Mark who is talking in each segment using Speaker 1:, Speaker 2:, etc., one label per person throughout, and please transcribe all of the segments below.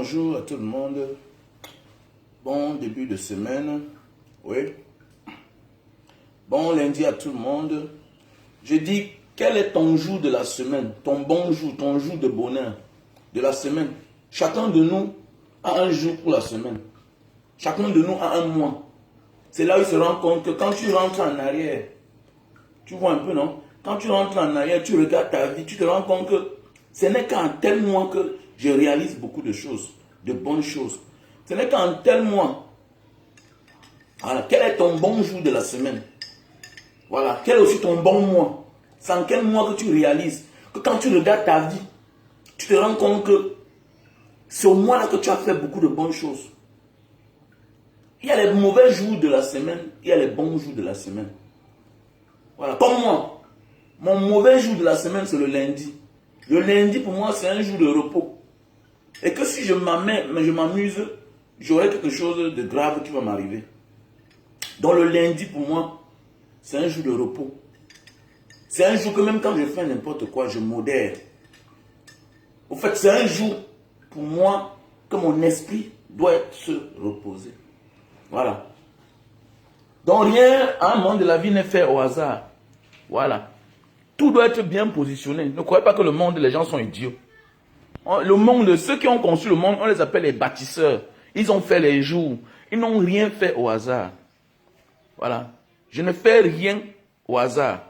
Speaker 1: Bonjour à tout le monde. Bon début de semaine. Oui. Bon lundi à tout le monde. Je dis, quel est ton jour de la semaine? Ton bon jour, ton jour de bonheur de la semaine. Chacun de nous a un jour pour la semaine. Chacun de nous a un mois. C'est là où il se rend compte que quand tu rentres en arrière, tu vois un peu, non? Quand tu rentres en arrière, tu regardes ta vie, tu te rends compte que ce n'est qu'en tel mois que je réalise beaucoup de choses, de bonnes choses. Ce n'est qu'en tel mois. Voilà. Quel est ton bon jour de la semaine? Voilà. Quel est aussi ton bon mois? C'est en quel mois que tu réalises que quand tu regardes ta vie, tu te rends compte que c'est au mois-là que tu as fait beaucoup de bonnes choses. Il y a les mauvais jours de la semaine, il y a les bons jours de la semaine. Voilà. Comme moi, mon mauvais jour de la semaine, c'est le lundi. Le lundi, pour moi, c'est un jour de repos. Et que si je m'amuse, j'aurai quelque chose de grave qui va m'arriver. Donc le lundi, pour moi, c'est un jour de repos. C'est un jour que même quand je fais n'importe quoi, je modère. Au fait, c'est un jour, pour moi, que mon esprit doit se reposer. Voilà. Donc rien, à un moment de la vie, n'est fait au hasard. Voilà. Tout doit être bien positionné. Ne croyez pas que le monde, les gens sont idiots. Le monde, ceux qui ont conçu le monde, on les appelle les bâtisseurs. Ils ont fait les jours. Ils n'ont rien fait au hasard. Voilà. Je ne fais rien au hasard.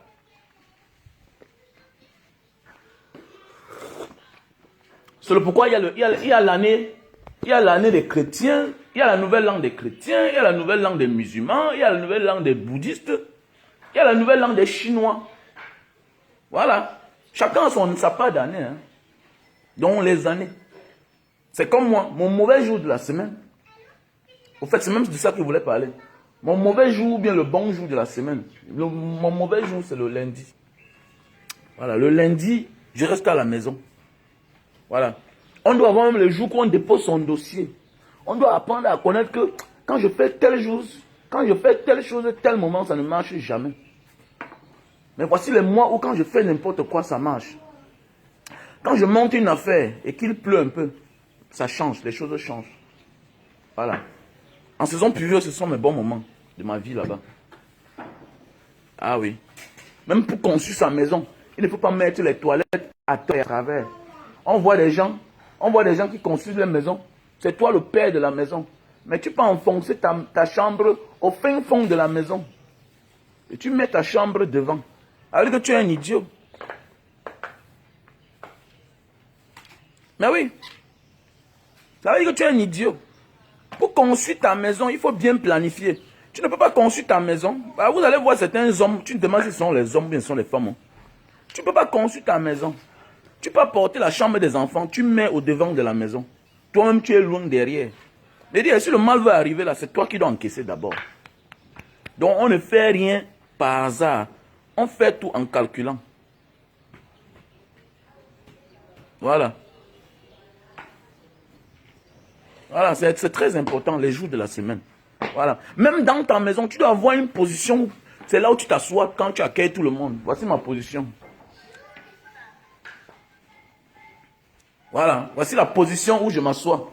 Speaker 1: C'est pourquoi il y a l'année des chrétiens, il y a la nouvelle langue des chrétiens, il y a la nouvelle langue des musulmans, il y a la nouvelle langue des bouddhistes, il y a la nouvelle langue des chinois. Voilà. Chacun a sa part d'année. Hein. Donc les années. C'est comme moi, mon mauvais jour de la semaine. Au fait, c'est même de ça que je voulais parler. Mon mauvais jour ou bien le bon jour de la semaine. Mon mauvais jour, c'est le lundi. Voilà, le lundi, je reste à la maison. Voilà. On doit avoir même le jour qu'on dépose son dossier. On doit apprendre à connaître que quand je fais telle chose, tel moment, ça ne marche jamais. Mais voici les mois où quand je fais n'importe quoi, ça marche. Quand je monte une affaire et qu'il pleut un peu, ça change, les choses changent. Voilà. En saison pluvieuse, ce sont mes bons moments de ma vie là-bas. Ah oui. Même pour construire sa maison, il ne faut pas mettre les toilettes à terre et à travers. On voit des gens qui construisent leur maison. C'est toi le père de la maison. Mais tu peux enfoncer ta chambre au fin fond de la maison. Et tu mets ta chambre devant. Alors que tu es un idiot. Mais oui. Ça veut dire que tu es un idiot. Pour construire ta maison, il faut bien planifier. Tu ne peux pas construire ta maison. Bah, vous allez voir certains hommes, tu te demandes si ce sont les hommes ou bien ce sont les femmes. Hein. Tu ne peux pas construire ta maison. Tu peux apporter la chambre des enfants, tu mets au devant de la maison. Toi-même, tu es loin derrière. Mais dire, si le mal veut arriver là, c'est toi qui dois encaisser d'abord. Donc, on ne fait rien par hasard. On fait tout en calculant. Voilà. Voilà, c'est très important les jours de la semaine. Voilà. Même dans ta maison, tu dois avoir une position. C'est là où tu t'assois quand tu accueilles tout le monde. Voici ma position. Voilà. Voici la position où je m'assois.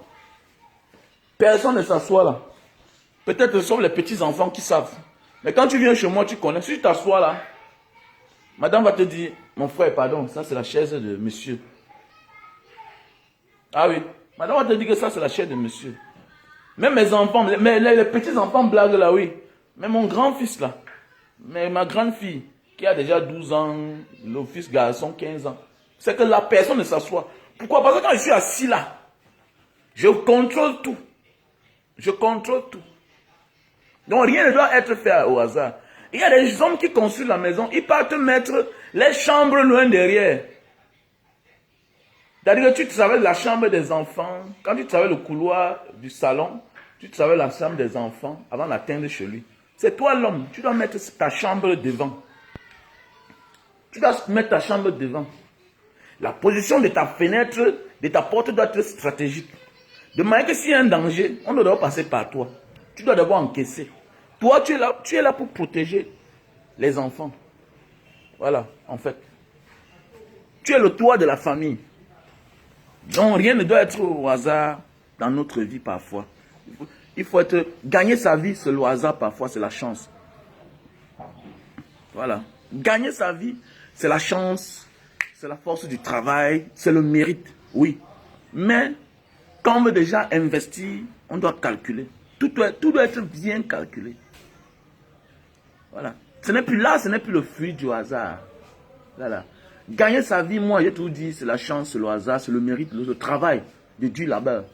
Speaker 1: Personne ne s'assoit là. Peut-être ce sont les petits enfants qui savent. Mais quand tu viens chez moi, tu connais. Si tu t'assois là, madame va te dire, mon frère, pardon, ça c'est la chaise de monsieur. Ah oui. Madame va te dire que ça c'est la chaise de monsieur. Même mes enfants, les petits enfants blaguent là, oui. Mais mon grand-fils là, mais ma grande-fille, qui a déjà 12 ans, le fils garçon 15 ans, c'est que la personne ne s'assoit. Pourquoi? Parce que quand je suis assis là, je contrôle tout. Je contrôle tout. Donc rien ne doit être fait au hasard. Il y a des hommes qui construisent la maison, ils partent mettre les chambres loin derrière. C'est-à-dire que tu savais la chambre des enfants, quand tu savais le couloir du salon, tu savais la chambre des enfants avant d'atteindre chez lui. C'est toi l'homme, tu dois mettre ta chambre devant. Tu dois mettre ta chambre devant. La position de ta fenêtre, de ta porte doit être stratégique. De manière que s'il y a un danger, on ne doit pas passer par toi. Tu dois d'abord encaisser. Toi, tu es là pour protéger les enfants. Voilà, en fait. Tu es le toit de la famille. Donc, rien ne doit être au hasard dans notre vie parfois. Il faut être... Gagner sa vie, c'est le hasard parfois, c'est la chance. Voilà. Gagner sa vie, c'est la chance, c'est la force du travail, c'est le mérite, oui. Mais, quand on veut déjà investir, on doit calculer. Tout doit être bien calculé. Voilà. Ce n'est plus là, ce n'est plus le fruit du hasard. Voilà. Gagner sa vie, moi, j'ai tout dit, c'est la chance, c'est le hasard, c'est le mérite, le travail, le dur labeur,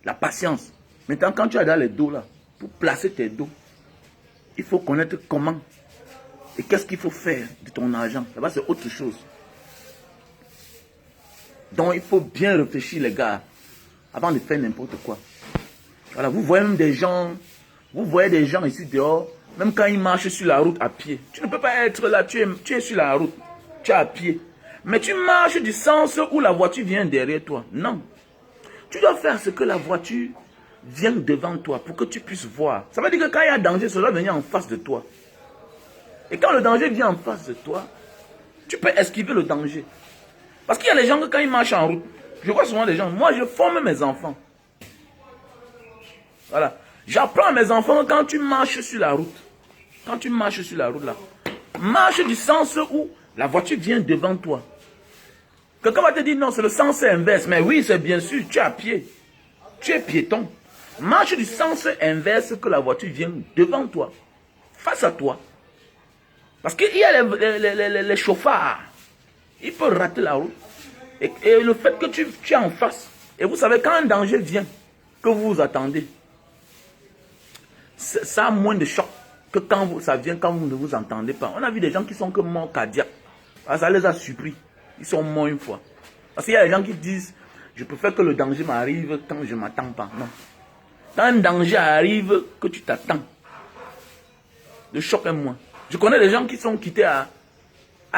Speaker 1: la patience. Maintenant, quand tu as dans les dos là, pour placer tes dos, il faut connaître comment et qu'est-ce qu'il faut faire de ton argent. Là-bas, c'est autre chose. Donc, il faut bien réfléchir, les gars, avant de faire n'importe quoi. Voilà, vous voyez même des gens, vous voyez des gens ici dehors, même quand ils marchent sur la route à pied. Tu ne peux pas être là, tu es sur la route, tu es à pied. Mais tu marches du sens où la voiture vient derrière toi. Non. Tu dois faire ce que la voiture vient devant toi pour que tu puisses voir. Ça veut dire que quand il y a danger, ça doit venir en face de toi. Et quand le danger vient en face de toi, tu peux esquiver le danger. Parce qu'il y a des gens que quand ils marchent en route, je vois souvent des gens, moi je forme mes enfants. Voilà. J'apprends à mes enfants que quand tu marches sur la route, quand tu marches sur la route là, marche du sens où la voiture vient devant toi. Quelqu'un va te dire non, c'est le sens inverse. Mais oui, c'est bien sûr, tu es à pied. Tu es piéton. Marche du sens inverse que la voiture vient devant toi. Face à toi. Parce qu'il y a les chauffards. Ils peuvent rater la route. Et le fait que tu es en face. Et vous savez, quand un danger vient, que vous vous attendez, ça a moins de choc que quand ça vient quand vous ne vous entendez pas. On a vu des gens qui sont que morts cardiaques. Ça les a surpris. Ils sont morts une fois. Parce qu'il y a des gens qui disent, je préfère que le danger m'arrive quand je ne m'attends pas. Non. Quand un danger arrive, que tu t'attends, le choc est moins. Je connais des gens qui sont quittés à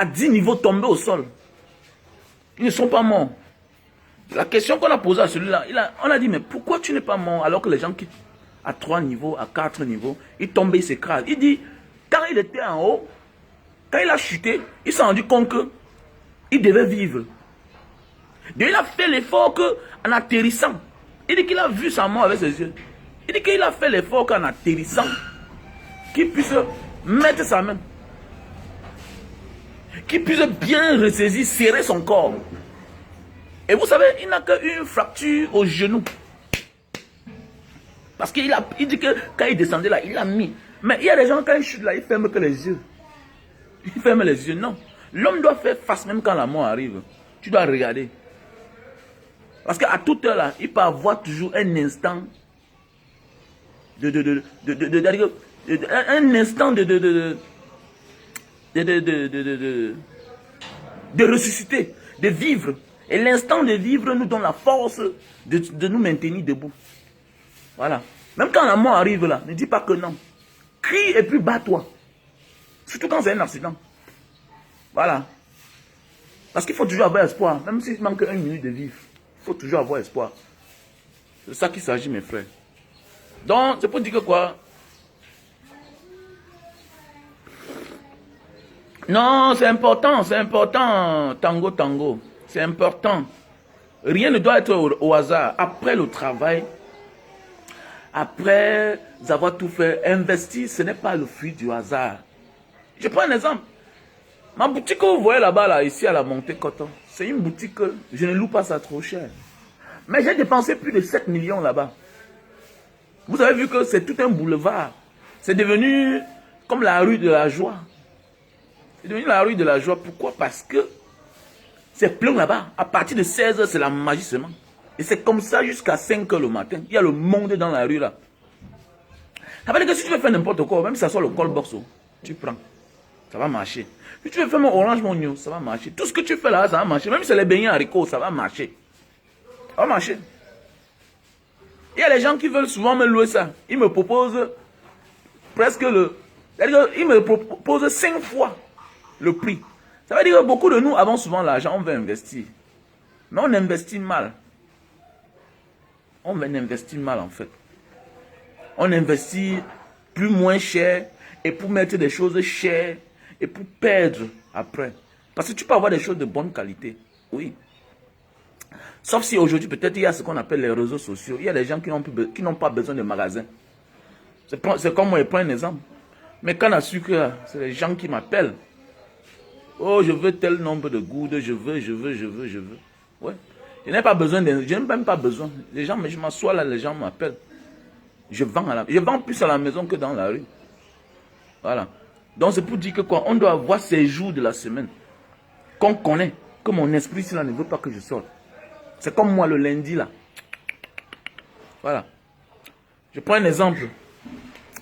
Speaker 1: 10 niveaux tombés au sol. Ils ne sont pas morts. La question qu'on a posée à celui-là, on a dit, mais pourquoi tu n'es pas mort alors que les gens quittent à 3 niveaux, à 4 niveaux, ils tombent, ils s'écrasent. Il dit, quand il était en haut, quand il a chuté, il s'est rendu compte qu'il devait vivre. Donc il a fait l'effort qu'en atterrissant, il dit qu'il a vu sa mort avec ses yeux. Il dit qu'il a fait l'effort qu'en atterrissant, qu'il puisse mettre sa main, qu'il puisse bien ressaisir, serrer son corps. Et vous savez, il n'a qu'une fracture au genou. Parce qu'il dit que quand il descendait là, il a mis. Mais il y a des gens, quand ils chutent là, ils ferment que les yeux. Ils ferment les yeux, non. L'homme doit faire face même quand la mort arrive. Tu dois regarder. Parce qu'à toute heure là, il peut avoir toujours un instant un instant de ressusciter, de vivre. Et l'instant de vivre nous donne la force de nous maintenir debout. Voilà. Même quand la mort arrive là, ne dis pas que non. Crie et puis bats-toi. Surtout quand c'est un accident. Voilà. Parce qu'il faut toujours avoir espoir. Même s'il manque une minute de vivre, il faut toujours avoir espoir. C'est ça qu'il s'agit, mes frères. Donc, c'est pour dire que quoi? Non, c'est important, tango, tango. C'est important. Rien ne doit être au hasard. Après le travail, après avoir tout fait, investir, ce n'est pas le fruit du hasard. Je prends un exemple. Ma boutique que vous voyez là-bas, là, ici à la montée Coton, c'est une boutique que je ne loue pas ça trop cher. Mais j'ai dépensé plus de 7 millions là-bas. Vous avez vu que c'est tout un boulevard. C'est devenu comme la rue de la joie. C'est devenu la rue de la joie. Pourquoi? Parce que c'est plein là-bas. À partir de 16h, c'est la magie seulement. Et c'est comme ça jusqu'à 5h le matin. Il y a le monde dans la rue là. Ça veut dire que si tu veux faire n'importe quoi, même si ça soit le call box, tu prends. Ça va marcher. Si tu veux faire mon orange monio, ça va marcher. Tout ce que tu fais là, ça va marcher. Même si c'est les beignets haricots, ça va marcher. Ça va marcher. Il y a des gens qui veulent souvent me louer ça. Ils me proposent presque ils me proposent 5 fois le prix. Ça veut dire que beaucoup de nous avons souvent l'argent, on veut investir. Mais on investit mal. On investit mal en fait. On investit plus moins cher et pour mettre des choses chères et pour perdre après. Parce que tu peux avoir des choses de bonne qualité. Oui. Sauf si aujourd'hui, peut-être, il y a ce qu'on appelle les réseaux sociaux. Il y a des gens qui n'ont pas besoin de magasins. C'est comme moi, je prends un exemple. Mais quand on a su que c'est les gens qui m'appellent. Oh, je veux tel nombre de gouttes, je veux. Ouais. Je n'ai pas besoin, je n'ai même pas besoin. Les gens, mais je m'assois là, les gens m'appellent. Je vends plus à la maison que dans la rue. Voilà. Donc c'est pour dire que quoi, on doit avoir ces jours de la semaine qu'on connaît, que mon esprit là ne veut pas que je sorte. C'est comme moi le lundi là. Voilà. Je prends un exemple.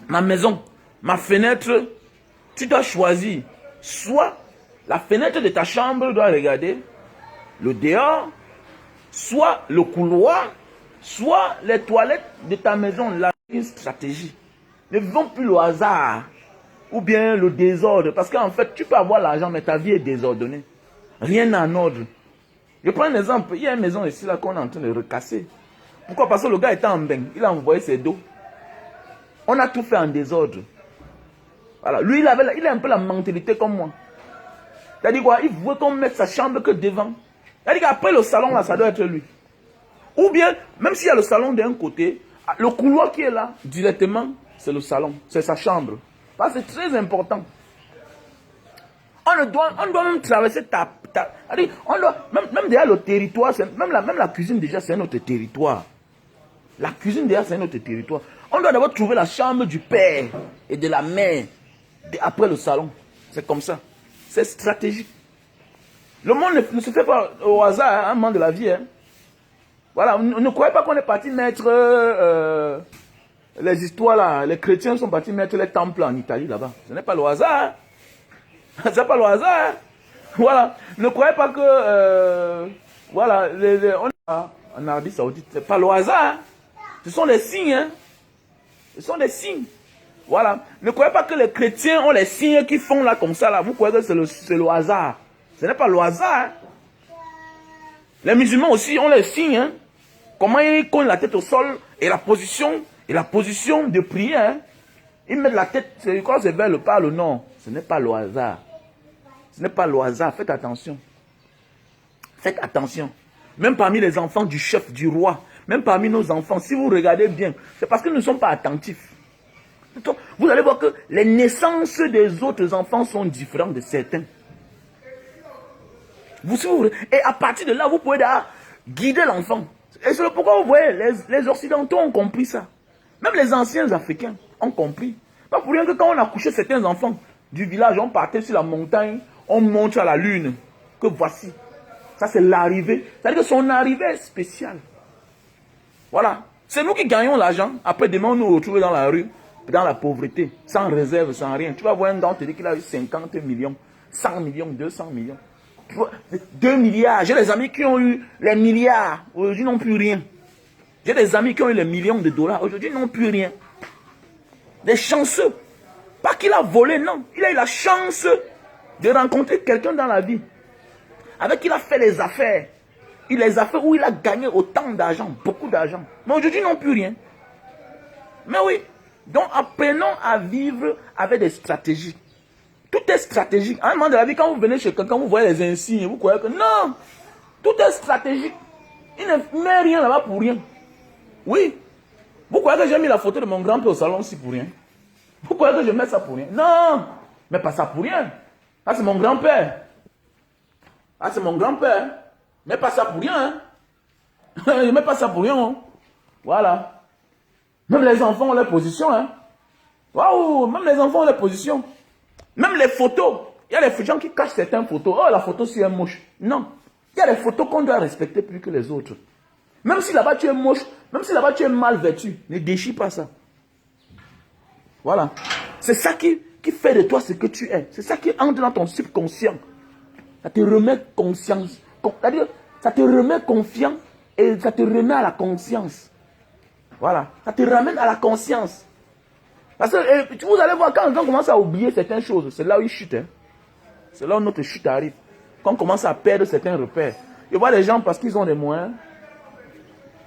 Speaker 1: Ma maison, ma fenêtre, tu dois choisir. Soit la fenêtre de ta chambre doit regarder le dehors, soit le couloir, soit les toilettes de ta maison. Là, une stratégie. Ne vivons plus le hasard ou bien le désordre. Parce qu'en fait, tu peux avoir l'argent, mais ta vie est désordonnée. Rien n'est en ordre. Je prends un exemple. Il y a une maison ici là qu'on est en train de recasser. Pourquoi? Parce que le gars était en bain. Il a envoyé ses dos. On a tout fait en désordre. Voilà. Lui, il a un peu la mentalité comme moi. C'est-à-dire quoi? Il veut qu'on mette sa chambre que devant. C'est-à-dire qu'après le salon, là, ça doit être lui. Ou bien, même s'il y a le salon d'un côté, le couloir qui est là, directement, c'est le salon. C'est sa chambre. Parce que c'est très important. On doit même traverser on doit, même déjà le territoire, même la cuisine déjà, c'est un autre territoire. La cuisine déjà, c'est un autre territoire. On doit d'abord trouver la chambre du père et de la mère. Après le salon. C'est comme ça. C'est stratégique. Le monde ne se fait pas au hasard, un moment de la vie. Hein. Voilà, ne croyez pas qu'on est parti mettre les histoires là. Les chrétiens sont partis mettre les temples en Italie là-bas. Ce n'est pas le hasard. Ce n'est pas le hasard. Voilà. Ne croyez pas que voilà, on est en Arabie Saoudite. Ce n'est pas le hasard. Ce sont des signes. Hein. Ce sont des signes. Voilà. Ne croyez pas que les chrétiens ont les signes qui font là comme ça. Là. Vous croyez que c'est le hasard. Ce n'est pas le hasard. Les musulmans aussi ont les signes. Hein. Comment ils cognent la tête au sol et la position de prière. Hein. Ils mettent la tête, quand c'est vers le pas, le nord. Ce n'est pas le hasard. Ce n'est pas le hasard. Faites attention. Faites attention. Même parmi les enfants du chef, du roi, même parmi nos enfants, si vous regardez bien, c'est parce que nous ne sommes pas attentifs. Vous allez voir que les naissances des autres enfants sont différentes de certains. Et à partir de là, vous pouvez guider l'enfant. Et c'est pourquoi vous voyez, les Occidentaux ont compris ça. Même les anciens Africains ont compris. Pas pour rien que quand on a couché certains enfants du village, on partait sur la montagne, on monte à la lune. Que voici. Ça, c'est l'arrivée. C'est-à-dire que son arrivée est spéciale. Voilà. C'est nous qui gagnons l'argent. Après, demain, on nous retrouve dans la rue, dans la pauvreté, sans réserve, sans rien. Tu vas voir un gars, te dit qu'il a eu 50 millions, 100 millions, 200 millions. 2 milliards. J'ai des amis qui ont eu les milliards. Aujourd'hui, n'ont plus rien. J'ai des amis qui ont eu les millions de dollars. Aujourd'hui, n'ont plus rien. Des chanceux. Pas qu'il a volé, non. Il a eu la chance de rencontrer quelqu'un dans la vie. Avec qui il a fait les affaires. Il les affaires où il a gagné autant d'argent, beaucoup d'argent. Mais aujourd'hui, ils n'ont plus rien. Mais oui. Donc, apprenons à vivre avec des stratégies. Tout est stratégique. À un moment de la vie, quand vous venez chez quelqu'un, vous voyez les insignes, vous croyez que non. Tout est stratégique. Il ne met rien là-bas pour rien. Oui. Vous croyez que j'ai mis la photo de mon grand-père au salon aussi pour rien? Vous croyez que je mets ça pour rien? Non. Mais pas ça pour rien. Ça, c'est mon grand-père. Ah, c'est mon grand-père. Mais pas ça pour rien. Hein? Je ne mets pas ça pour rien. Hein? Voilà. Même les enfants ont leur position. Hein? Waouh, même les enfants ont leur position. Même les photos. Il y a des gens qui cachent certaines photos. Oh, la photo, c'est un moche. Non. Il y a des photos qu'on doit respecter plus que les autres. Même si là-bas tu es moche, même si là-bas tu es mal vêtu, ne déchire pas ça. Voilà. C'est ça qui fait de toi ce que tu es. C'est ça qui entre dans ton subconscient. Ça te remet conscience. C'est-à-dire, ça te remet confiant et ça te remet à la conscience. Voilà. Ça te ramène à la conscience. Parce que vous allez voir, quand on commence à oublier certaines choses, c'est là où il chute. Hein. C'est là où notre chute arrive. Quand on commence à perdre certains repères. Je vois les gens, parce qu'ils ont des moyens,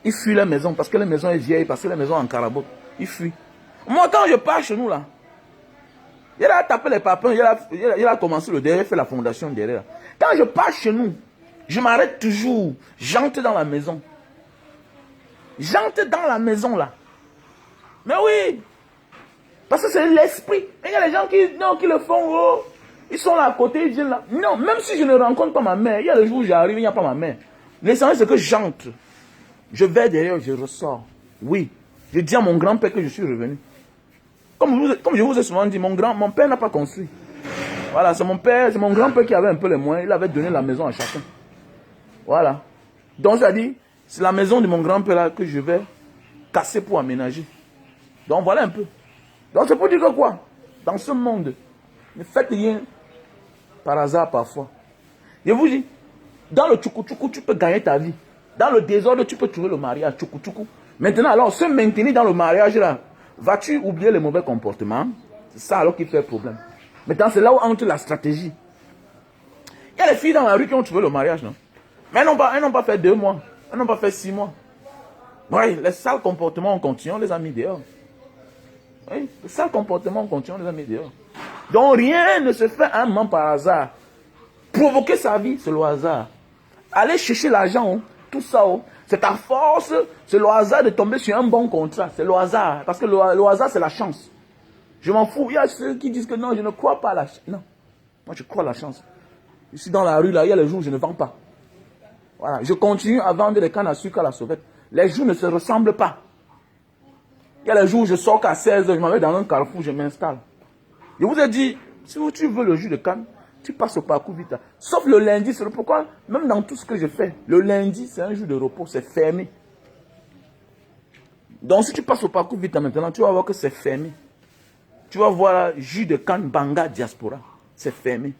Speaker 1: ils fuient la maison, parce que la maison est vieille, parce que la maison est en carabote. Ils fuient. Moi, quand je pars chez nous, là, il a tapé les papins, il a commencé le derrière, fait la fondation derrière. Quand je pars chez nous, je m'arrête toujours. J'entre dans la maison. J'entre dans la maison, là. Mais oui. Parce que c'est l'esprit. Il y a les gens qui le font, oh, ils sont là à côté, ils viennent là. Non, même si je ne rencontre pas ma mère, il y a le jour où j'arrive, il n'y a pas ma mère. L'essentiel, c'est que j'entre. Je vais derrière, je ressors. Oui. Je dis à mon grand-père que je suis revenu. Comme je vous ai souvent dit, mon père n'a pas construit. Voilà, c'est mon grand-père qui avait un peu les moyens. Il avait donné la maison à chacun. Voilà. Donc, ça dit, c'est la maison de mon grand-père là que je vais casser pour aménager. Donc, voilà un peu. Donc, c'est pour dire que quoi? Dans ce monde, ne faites rien par hasard parfois. Je vous dis, dans le tchoukou-tchoukou, tu peux gagner ta vie. Dans le désordre, tu peux trouver le mariage, tchoukou-tchoukou. Maintenant, alors, se maintenir dans le mariage là, vas-tu oublier les mauvais comportements? C'est ça alors qui fait problème. Maintenant, c'est là où entre la stratégie. Il y a les filles dans la rue qui ont trouvé le mariage, non? Mais elles n'ont pas fait 2 mois. Elles n'ont pas fait 6 mois. Oui, les sales comportements, on continue, on les a mis dehors. Oui, les sales comportements, on continue, on les a mis dehors. Donc, rien ne se fait un moment par hasard. Provoquer sa vie, c'est le hasard. Aller chercher l'argent, hein, tout ça, hein, c'est ta force, c'est le hasard de tomber sur un bon contrat. C'est le hasard. Parce que le hasard, c'est la chance. Je m'en fous. Il y a ceux qui disent que non, je ne crois pas à la chance. Non. Moi, je crois à la chance. Ici, dans la rue, là, il y a les jours où je ne vends pas. Voilà. Je continue à vendre des cannes à sucre à la sauvette. Les jours ne se ressemblent pas. Il y a les jours où je sors qu'à 16 h, je m'en vais dans un carrefour, je m'installe. Je vous ai dit, si tu veux le jus de canne, tu passes au parcours vite. Sauf le lundi, c'est pourquoi, même dans tout ce que je fais, le lundi, c'est un jour de repos, c'est fermé. Donc, si tu passes au parcours vite maintenant, tu vas voir que c'est fermé. Tu vas voir jus de canne Banga Diaspora, c'est fermé.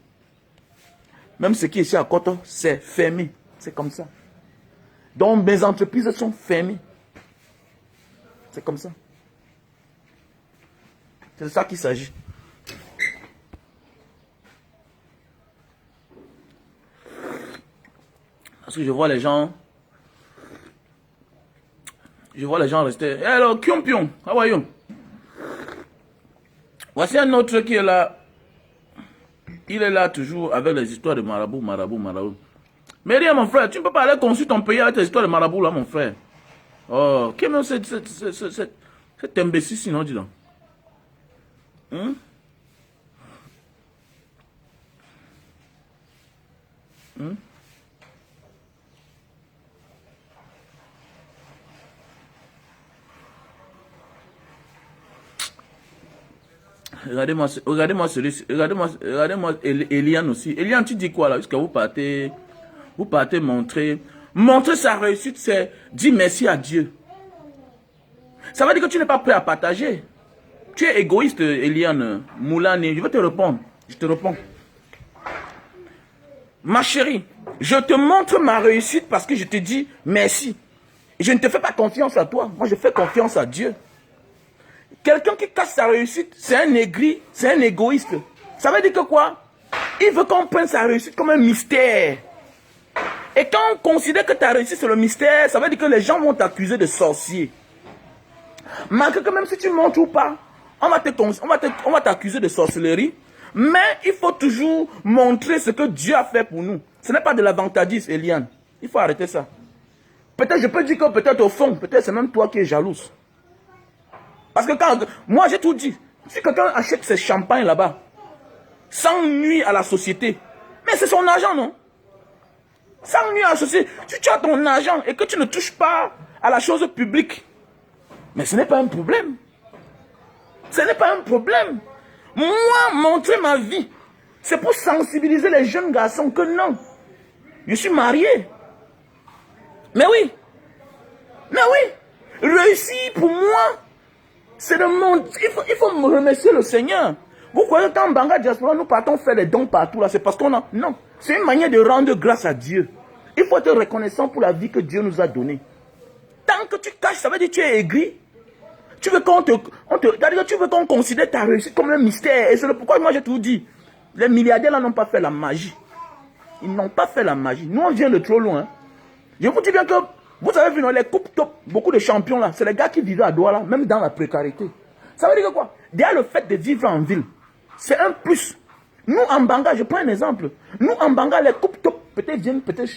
Speaker 1: Même ce qui est ici à Koto, c'est fermé. C'est comme ça. Donc, mes entreprises sont fermées. C'est comme ça. C'est de ça qu'il s'agit. Parce que je vois les gens rester. Hey, hello, Kyung Pyong, how are you? Voici un autre qui est là. Il est là toujours avec les histoires de marabout. Mais rien, mon frère, tu ne peux pas aller construire ton pays avec tes histoires de marabout là, mon frère. Oh, quel est cet imbécile sinon, dis donc. Hein? Hein? Regardez-moi celui-ci. Regardez-moi Eliane aussi. Eliane, tu dis quoi là? Jusqu'à vous partez montrer. Montrer sa réussite, c'est dire merci à Dieu. Ça veut dire que tu n'es pas prêt à partager. Tu es égoïste, Eliane Moulane. Je vais te répondre. Je te réponds. Ma chérie, je te montre ma réussite parce que je te dis merci. Je ne te fais pas confiance à toi. Moi, je fais confiance à Dieu. Quelqu'un qui cache sa réussite, c'est un aigri, c'est un égoïste. Ça veut dire que quoi? Il veut qu'on prenne sa réussite comme un mystère. Et quand on considère que ta réussite c'est le mystère, ça veut dire que les gens vont t'accuser de sorcier. Malgré que même si tu montres ou pas, on va t'accuser de sorcellerie. Mais il faut toujours montrer ce que Dieu a fait pour nous. Ce n'est pas de la vantardise, Eliane. Il faut arrêter ça. Peut-être je peux dire que peut-être au fond, peut-être c'est même toi qui es jalouse. Parce que quand, moi j'ai tout dit, si quelqu'un achète ses champagnes là-bas, sans nuire à la société, mais c'est son argent, non? Sans nuire à la société, si tu as ton argent et que tu ne touches pas à la chose publique, mais ce n'est pas un problème. Ce n'est pas un problème. Moi, montrer ma vie, c'est pour sensibiliser les jeunes garçons que non, je suis marié. Mais oui, réussir pour moi, c'est le monde. Il faut me remercier le Seigneur. Vous croyez qu'en Banga Diaspora, nous partons faire des dons partout là, c'est parce qu'on a... Non, c'est une manière de rendre grâce à Dieu. Il faut être reconnaissant pour la vie que Dieu nous a donnée. Tant que tu caches, ça veut dire que tu es aigri. Tu veux qu'on considère ta réussite comme un mystère. Et c'est pourquoi moi j'ai tout dit. Les milliardaires là n'ont pas fait la magie. Ils n'ont pas fait la magie. Nous on vient de trop loin. Je vous dis bien que, vous avez vu dans les coupes top, beaucoup de champions là, c'est les gars qui vivaient à Douala, même dans la précarité. Ça veut dire que quoi? Derrière le fait de vivre en ville, c'est un plus. Nous en Banga, je prends un exemple. Nous en Banga, les coupes top peut-être viennent peut-être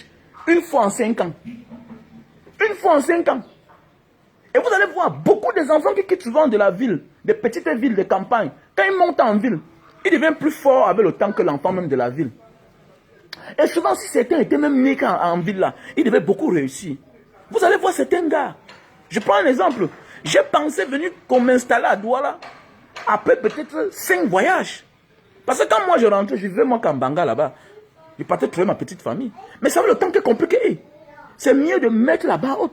Speaker 1: une fois en 5 ans. Une fois en 5 ans. Et vous allez voir, beaucoup des enfants qui quittent souvent de la ville, des petites villes, des campagnes, quand ils montent en ville, ils deviennent plus forts avec le temps que l'enfant même de la ville. Et souvent, si certains étaient même nés en ville là, ils devaient beaucoup réussir. Vous allez voir certains gars. Je prends un exemple. J'ai pensé venir qu'on m'installe à Douala après peut-être 5 voyages. Parce que quand moi je rentrais, je vivais moi qu'en Banga là-bas. Je partais trouver ma petite famille. Mais ça veut le temps qui est compliqué. C'est mieux de mettre la barre haute.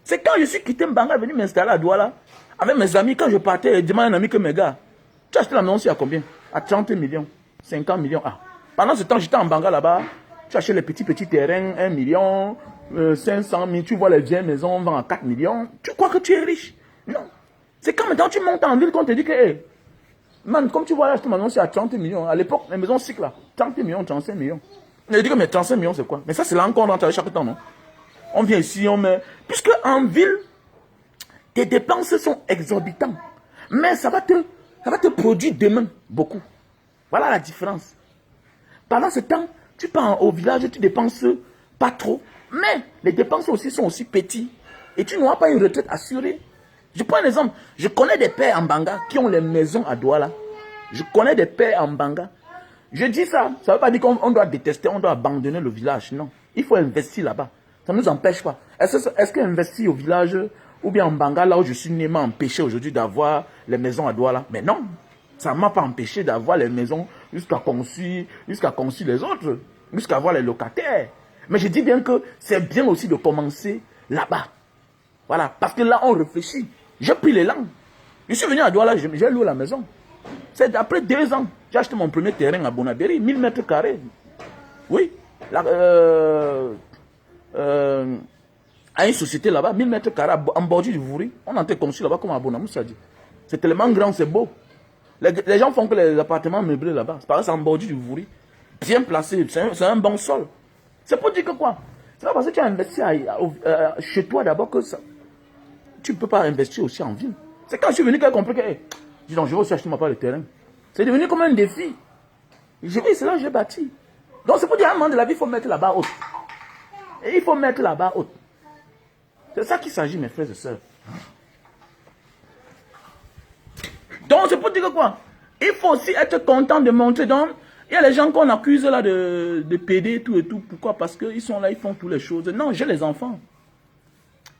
Speaker 1: C'est quand je suis quitté Mbanga, venu m'installer à Douala, avec mes amis, quand je partais, je demandais à un ami que mes gars, tu as acheté la maison aussi à combien? À 30 millions, 50 millions. Ah. Pendant ce temps, j'étais en Banga là-bas, tu achètes les petits terrains, 1 million, 500 000, tu vois les vieilles maisons, on vend à 4 millions. Tu crois que tu es riche? Non. C'est quand maintenant tu montes en ville qu'on te dit que, hey, man, comme tu vois, acheter ma maison aussi à 30 millions. À l'époque, les maisons cycles là, 30 millions, 35 millions. Je dis que mais 35 millions c'est quoi? Mais ça c'est là encore on rentre chaque temps, non? On vient ici, on met... Puisque en ville, tes dépenses sont exorbitantes. Mais ça va te produire demain beaucoup. Voilà la différence. Pendant ce temps, tu pars au village, tu dépenses pas trop. Mais les dépenses aussi sont aussi petites. Et tu n'auras pas une retraite assurée. Je prends un exemple. Je connais des pères en Banga qui ont les maisons à Douala. Je connais des pères en Banga. Je dis ça. Ça ne veut pas dire qu'on doit détester, on doit abandonner le village. Non. Il faut investir là-bas. Ça ne nous empêche pas. Est-ce qu'investir au village ou bien en Banga, là où je suis né, m'a empêché aujourd'hui d'avoir les maisons à Douala? Mais non, ça ne m'a pas empêché d'avoir les maisons jusqu'à construire les autres, jusqu'à avoir les locataires. Mais je dis bien que c'est bien aussi de commencer là-bas. Voilà, parce que là, on réfléchit. J'ai pris l'élan. Je suis venu à Douala, j'ai loué la maison. C'est après 2 ans, j'ai acheté mon premier terrain à Bonabéry, 1000 mètres carrés. Oui, à une société là-bas, 1000 mètres carrés en bordure du Vouri. On a été construit là-bas comme à Bonamoussa dit. C'est tellement grand, c'est beau. Les gens font que les appartements meublés là-bas. C'est pareil, c'est en bordure du Vouri. Bien placé, c'est un bon sol. C'est pour dire que quoi? C'est pas parce que tu as investi chez toi d'abord que ça. Tu ne peux pas investir aussi en ville. C'est quand je suis venu qu'elle a compris que, hey, dis donc, je vais aussi acheter ma part de terrain. C'est devenu comme un défi. J'ai dit, c'est là que j'ai bâti. Donc c'est pour dire à un moment de la vie, il faut mettre la barre haute. Et il faut mettre la barre haute. C'est ça qu'il s'agit, mes frères et sœurs. Donc, c'est pour dire que quoi? Il faut aussi être content de montrer. Donc, il y a les gens qu'on accuse là de PD, tout et tout. Pourquoi? Parce qu'ils sont là, ils font toutes les choses. Non, j'ai les enfants.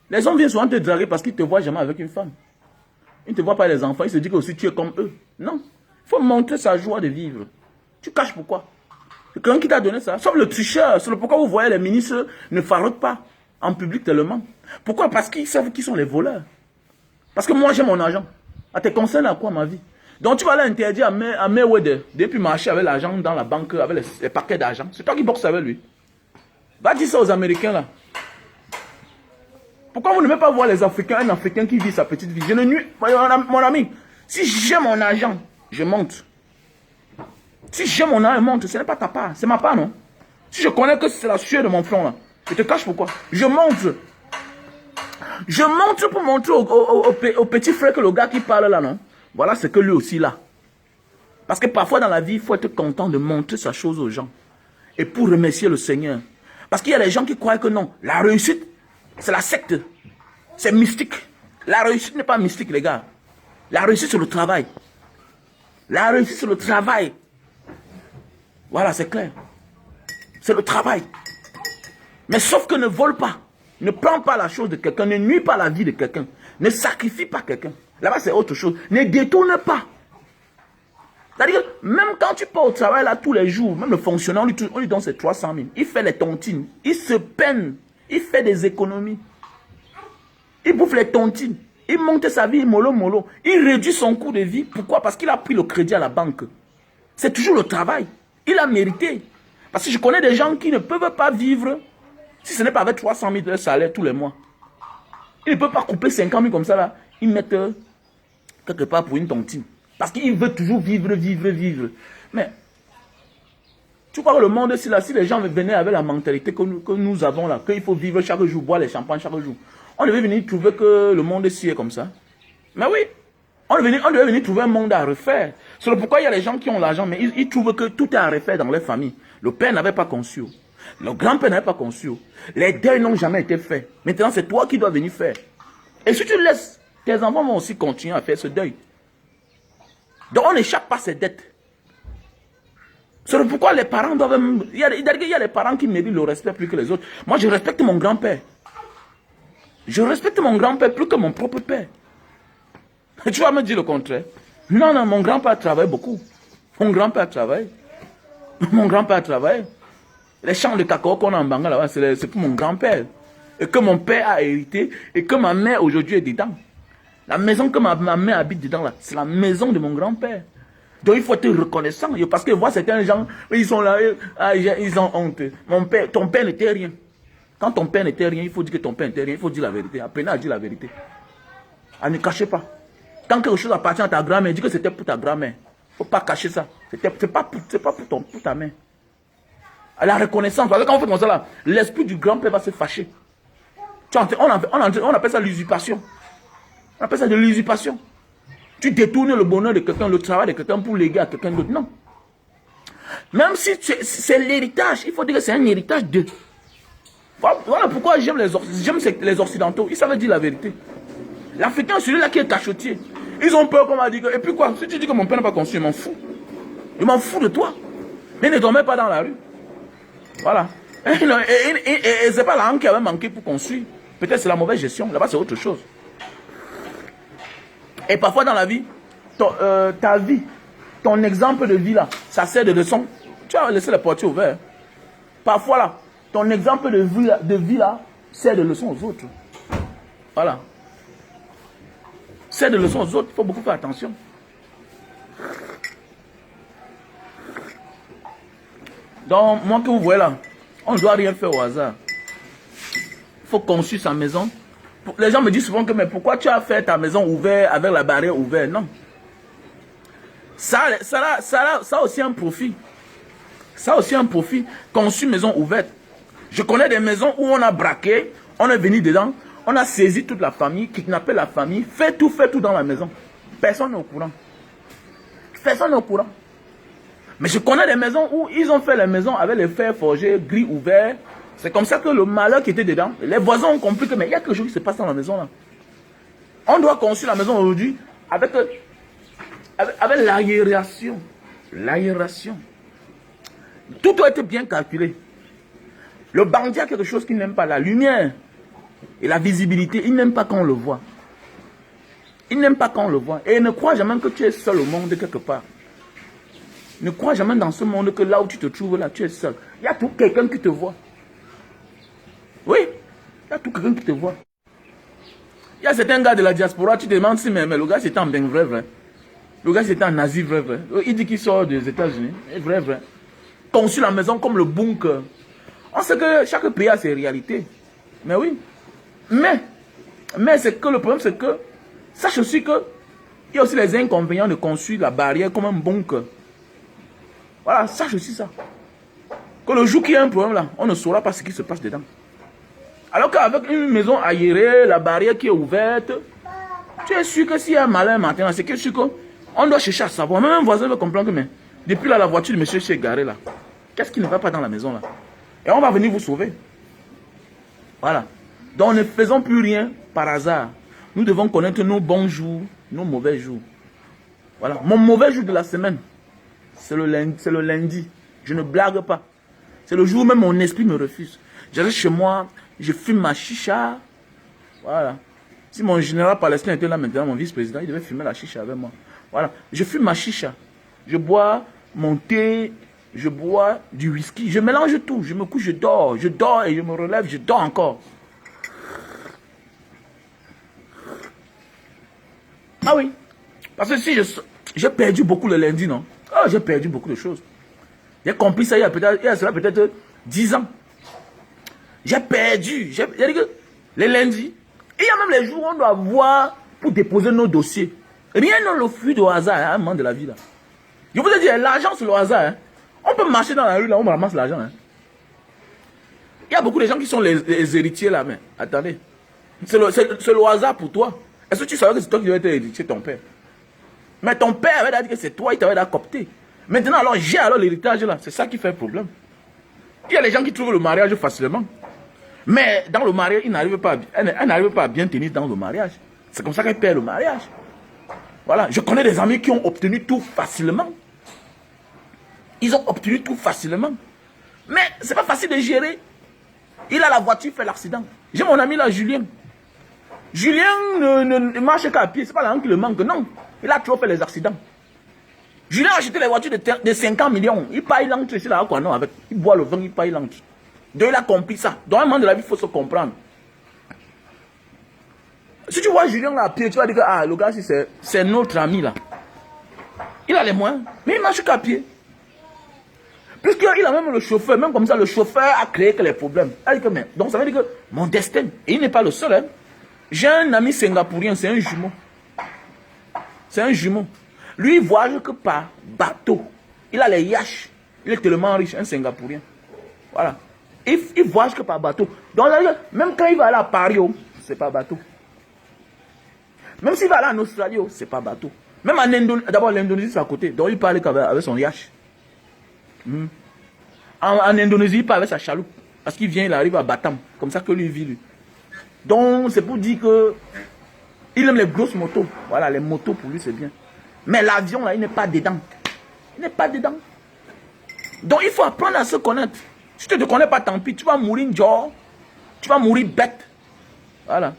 Speaker 1: Les hommes viennent souvent te draguer parce qu'ils te voient jamais avec une femme. Ils ne te voient pas les enfants, ils se disent que aussi tu es comme eux. Non. Il faut montrer sa joie de vivre. Tu caches pourquoi? C'est quelqu'un qui t'a donné ça. Sauf le tricheur. C'est pourquoi vous voyez les ministres ne faroquent pas en public tellement. Pourquoi? Parce qu'ils savent qui sont les voleurs. Parce que moi j'ai mon argent. Ça te concerne à quoi ma vie? Donc tu vas l'interdire à Mayweather depuis marcher avec l'argent dans la banque, avec les paquets d'argent. C'est toi qui boxes avec lui. Va dire ça aux Américains là. Pourquoi vous ne pouvez pas voir les Africains, un Africain qui vit sa petite vie? Je ne nuis. Mon ami, si j'ai mon argent, je monte. Si j'ai mon argent, je monte. Ce n'est pas ta part, c'est ma part, non? Si je connais que c'est la sueur de mon front là, je te cache pourquoi. Je monte. Je monte pour montrer au petit frère que le gars qui parle là, non? Voilà ce que lui aussi là. Parce que parfois dans la vie, il faut être content de montrer sa chose aux gens. Et pour remercier le Seigneur. Parce qu'il y a des gens qui croient que non, la réussite, c'est la secte. C'est mystique. La réussite n'est pas mystique, les gars. La réussite, c'est le travail. La réussite, c'est le travail. Voilà, c'est clair. C'est le travail. Mais sauf que ne vole pas. Ne prends pas la chose de quelqu'un. Ne nuis pas la vie de quelqu'un. Ne sacrifie pas quelqu'un. Là-bas, c'est autre chose. Ne détourne pas. C'est-à-dire, même quand tu pars au travail là tous les jours, même le fonctionnaire, on lui donne ses 300 000. Il fait les tontines. Il se peine. Il fait des économies. Il bouffe les tontines. Il monte sa vie mollo. Il réduit son coût de vie. Pourquoi? Parce qu'il a pris le crédit à la banque. C'est toujours le travail. Il a mérité. Parce que je connais des gens qui ne peuvent pas vivre si ce n'est pas avec 300 000 de salaire tous les mois. Ils ne peuvent pas couper 50 000 comme ça là. Ils mettent quelque part pour une tontine. Parce qu'il veut toujours vivre. Mais, tu crois que le monde, si les gens venaient avec la mentalité que nous avons là, qu'il faut vivre chaque jour, boire les champagnes chaque jour, on devait venir trouver que le monde ici est comme ça. Mais oui, on devait venir trouver un monde à refaire. C'est pourquoi il y a les gens qui ont l'argent, mais ils trouvent que tout est à refaire dans leur famille. Le père n'avait pas conçu. Le grand-père n'avait pas conçu. Les deuils n'ont jamais été faits. Maintenant, c'est toi qui dois venir faire. Et si tu laisses, tes enfants vont aussi continuer à faire ce deuil. Donc on n'échappe pas à ces dettes. C'est pourquoi les parents doivent... Il y a des parents qui méritent le respect plus que les autres. Moi, je respecte mon grand-père. Je respecte mon grand-père plus que mon propre père. Tu vas me dire le contraire. Non, mon grand-père travaille beaucoup. Mon grand-père travaille. Les champs de cacao qu'on a en Banga là-bas, c'est pour mon grand-père. Et que mon père a hérité. Et que ma mère aujourd'hui est dedans. La maison que ma mère habite dedans là, c'est la maison de mon grand-père. Donc il faut être reconnaissant. Parce que voir certains gens, ils sont là, ils ont honte. Ton père n'était rien. Quand ton père n'était rien, il faut dire que ton père n'était rien. Il faut dire la vérité. Apprenez à dire la vérité. Ne cachez pas. Quand quelque chose appartient à ta grand-mère, dis que c'était pour ta grand-mère. Il ne faut pas cacher ça. C'est pas pour ta mère. À la reconnaissance. Parce que quand on fait comme ça là, l'esprit du grand-père va se fâcher. On appelle ça l'usurpation. On appelle ça de l'usurpation. Tu détournes le bonheur de quelqu'un, le travail de quelqu'un pour léguer à quelqu'un d'autre. Non. Même si c'est l'héritage, il faut dire que c'est un héritage de. Voilà pourquoi j'aime les Occidentaux. Ils savent dire la vérité. L'Africain, celui-là qui est cachotier. Ils ont peur qu'on m'a dit que... Et puis quoi? Si tu dis que mon père n'a pas conçu, je m'en fous. Je m'en fous de toi. Mais ne dormez pas dans la rue. Voilà. Et c'est pas l'argent qui avait manqué pour construire. Peut-être c'est la mauvaise gestion. Là-bas, c'est autre chose. Et parfois dans la vie, ta vie, ton exemple de vie là, ça sert de leçon. Tu as laissé les portiers ouverts. Parfois là, ton exemple de vie là, sert de leçon aux autres. Voilà. Sert de leçon aux autres. Il faut beaucoup faire attention. Donc, moi que vous voyez là, on ne doit rien faire au hasard. Il faut construire sa maison. Les gens me disent souvent que, mais pourquoi tu as fait ta maison ouverte avec la barrière ouverte? Non. Ça a aussi un profit. Ça a aussi un profit. Construire maison ouverte. Je connais des maisons où on a braqué, on est venu dedans, on a saisi toute la famille, kidnappé la famille, fait tout dans la maison. Personne n'est au courant. Personne n'est au courant. Mais je connais des maisons où ils ont fait les maisons avec les fers forgés, gris ouverts. C'est comme ça que le malheur qui était dedans, les voisins ont compris que mais il y a quelque chose qui se passe dans la maison là. On doit construire la maison aujourd'hui avec l'aération. L'aération. Tout doit être bien calculé. Le bandit a quelque chose qu'il n'aime pas, la lumière et la visibilité. Il n'aime pas quand on le voit. Ils n'aiment pas quand on le voit. Et ne crois jamais que tu es seul au monde quelque part. Ne crois jamais dans ce monde que là où tu te trouves, là, tu es seul. Il y a tout quelqu'un qui te voit. Oui, il y a tout quelqu'un qui te voit. Il y a certains gars de la diaspora, tu te demandes si mais le gars c'était en bien vrai. Le gars c'était en Asie vrai. Il dit qu'il sort des États-Unis. Vrai. Conçu la maison comme le bunker. On sait que chaque pays a ses réalités. Mais oui. Mais c'est que le problème, c'est que sache aussi que il y a aussi les inconvénients de construire la barrière comme un bunker. Voilà, sache aussi ça. Que le jour qu'il y a un problème là, on ne saura pas ce qui se passe dedans. Alors qu'avec une maison aérée, la barrière qui est ouverte, tu es sûr que s'il y a un malin maintenant, c'est que sûr qu'on doit chercher à savoir. Même un voisin veut comprendre que mais, depuis là, la voiture de monsieur est garée là. Qu'est-ce qui ne va pas dans la maison là? Et on va venir vous sauver. Voilà. Donc ne faisons plus rien par hasard. Nous devons connaître nos bons jours, nos mauvais jours. Voilà. Mon mauvais jour de la semaine, c'est le lundi. Je ne blague pas. C'est le jour où même mon esprit me refuse. J'arrive chez moi, je fume ma chicha. Voilà. Si mon général palestinien était là maintenant, mon vice-président, il devait fumer la chicha avec moi. Voilà. Je fume ma chicha. Je bois mon thé. Je bois du whisky. Je mélange tout. Je me couche, je dors. Je dors et je me relève. Je dors encore. Ah oui. Parce que si j'ai perdu beaucoup le lundi, non? Oh, j'ai perdu beaucoup de choses. J'ai compris ça il y a peut-être 10 ans. J'ai perdu. J'ai dit que les lundis, il y a même les jours où on doit voir pour déposer nos dossiers. Rien n'est le fruit du hasard à un moment de la vie. Là. Je vous ai dit, l'argent c'est le hasard. Hein. On peut marcher dans la rue, là, on ramasse l'argent. Hein. Il y a beaucoup de gens qui sont les héritiers là, mais attendez. C'est le hasard pour toi. Est-ce que tu savais que c'est toi qui devais être héritier, ton père? Mais ton père avait dit que c'est toi, il t'avait coopté. Maintenant, alors, j'ai alors l'héritage là. C'est ça qui fait problème. Il y a les gens qui trouvent le mariage facilement. Mais dans le mariage, elle n'arrive pas à bien tenir dans le mariage. C'est comme ça qu'elle perd le mariage. Voilà. Je connais des amis qui ont obtenu tout facilement. Ils ont obtenu tout facilement. Mais c'est pas facile de gérer. Il a la voiture, fait l'accident. J'ai mon ami là, Julien. Julien ne marche qu'à pied. C'est pas l'argent qui le manque, non. Il a trop fait les accidents. Julien a acheté les voitures de 50 millions. Il paye l'entre ici là, quoi, non, avec. Il boit le vin, il paye l'entre. Donc il a compris ça. Dans un moment de la vie, il faut se comprendre. Si tu vois Julien là à pied, tu vas dire que ah, le gars, c'est notre ami là. Il a les moyens, mais il marche qu'à pied. Puisqu'il a même le chauffeur, même comme ça, le chauffeur a créé que les problèmes. Donc ça veut dire que mon destin, et il n'est pas le seul. Hein. J'ai un ami singapourien, c'est un jumeau. C'est un jumeau. Lui, il voyage que par bateau. Il a les yachts. Il est tellement riche, un singapourien. Voilà. Il voyage que par bateau. Donc, même quand il va aller à Paris, c'est pas bateau. Même s'il va aller en Australie, c'est pas bateau. Même en Indonésie, d'abord l'Indonésie c'est à côté. Donc il parle avec son yacht. En Indonésie, il parle avec sa chaloupe. Parce qu'il vient, il arrive à Batam. Comme ça que lui vit, lui. Donc c'est pour dire que il aime les grosses motos. Voilà, les motos pour lui c'est bien. Mais l'avion là, il n'est pas dedans. Il n'est pas dedans. Donc il faut apprendre à se connaître. Si tu ne te connais pas, tant pis, tu vas mourir genre. Tu vas mourir bête. Voilà.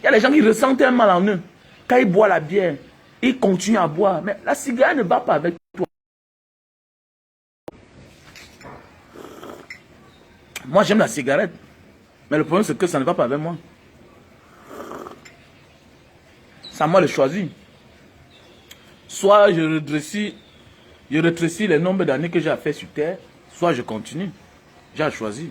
Speaker 1: Il y a les gens qui ressentent un mal en eux. Quand ils boivent la bière, ils continuent à boire. Mais la cigarette ne va pas avec toi. Moi, j'aime la cigarette. Mais le problème, c'est que ça ne va pas avec moi. C'est à moi de choisir. Soit je rétrécis le nombre d'années que j'ai fait sur Terre, soit je continue. J'ai à choisir.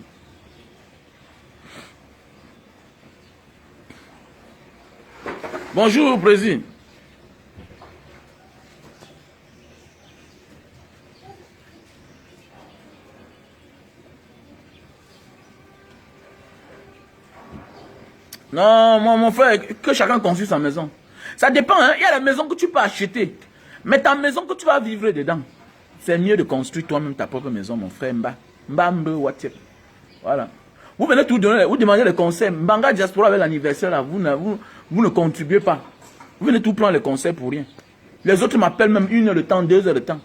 Speaker 1: Bonjour, président. Non, mon frère, que chacun construise sa maison. Ça dépend, hein. Il y a la maison que tu peux acheter. Mais ta maison que tu vas vivre dedans, c'est mieux de construire toi-même ta propre maison, mon frère. Voilà. Vous venez tout donner, vous demandez les conseils. Mbanga Diaspora avec l'anniversaire, là, vous ne contribuez pas. Vous venez tout prendre les conseils pour rien. Les autres m'appellent même 1 heure de temps, 2 heures de temps.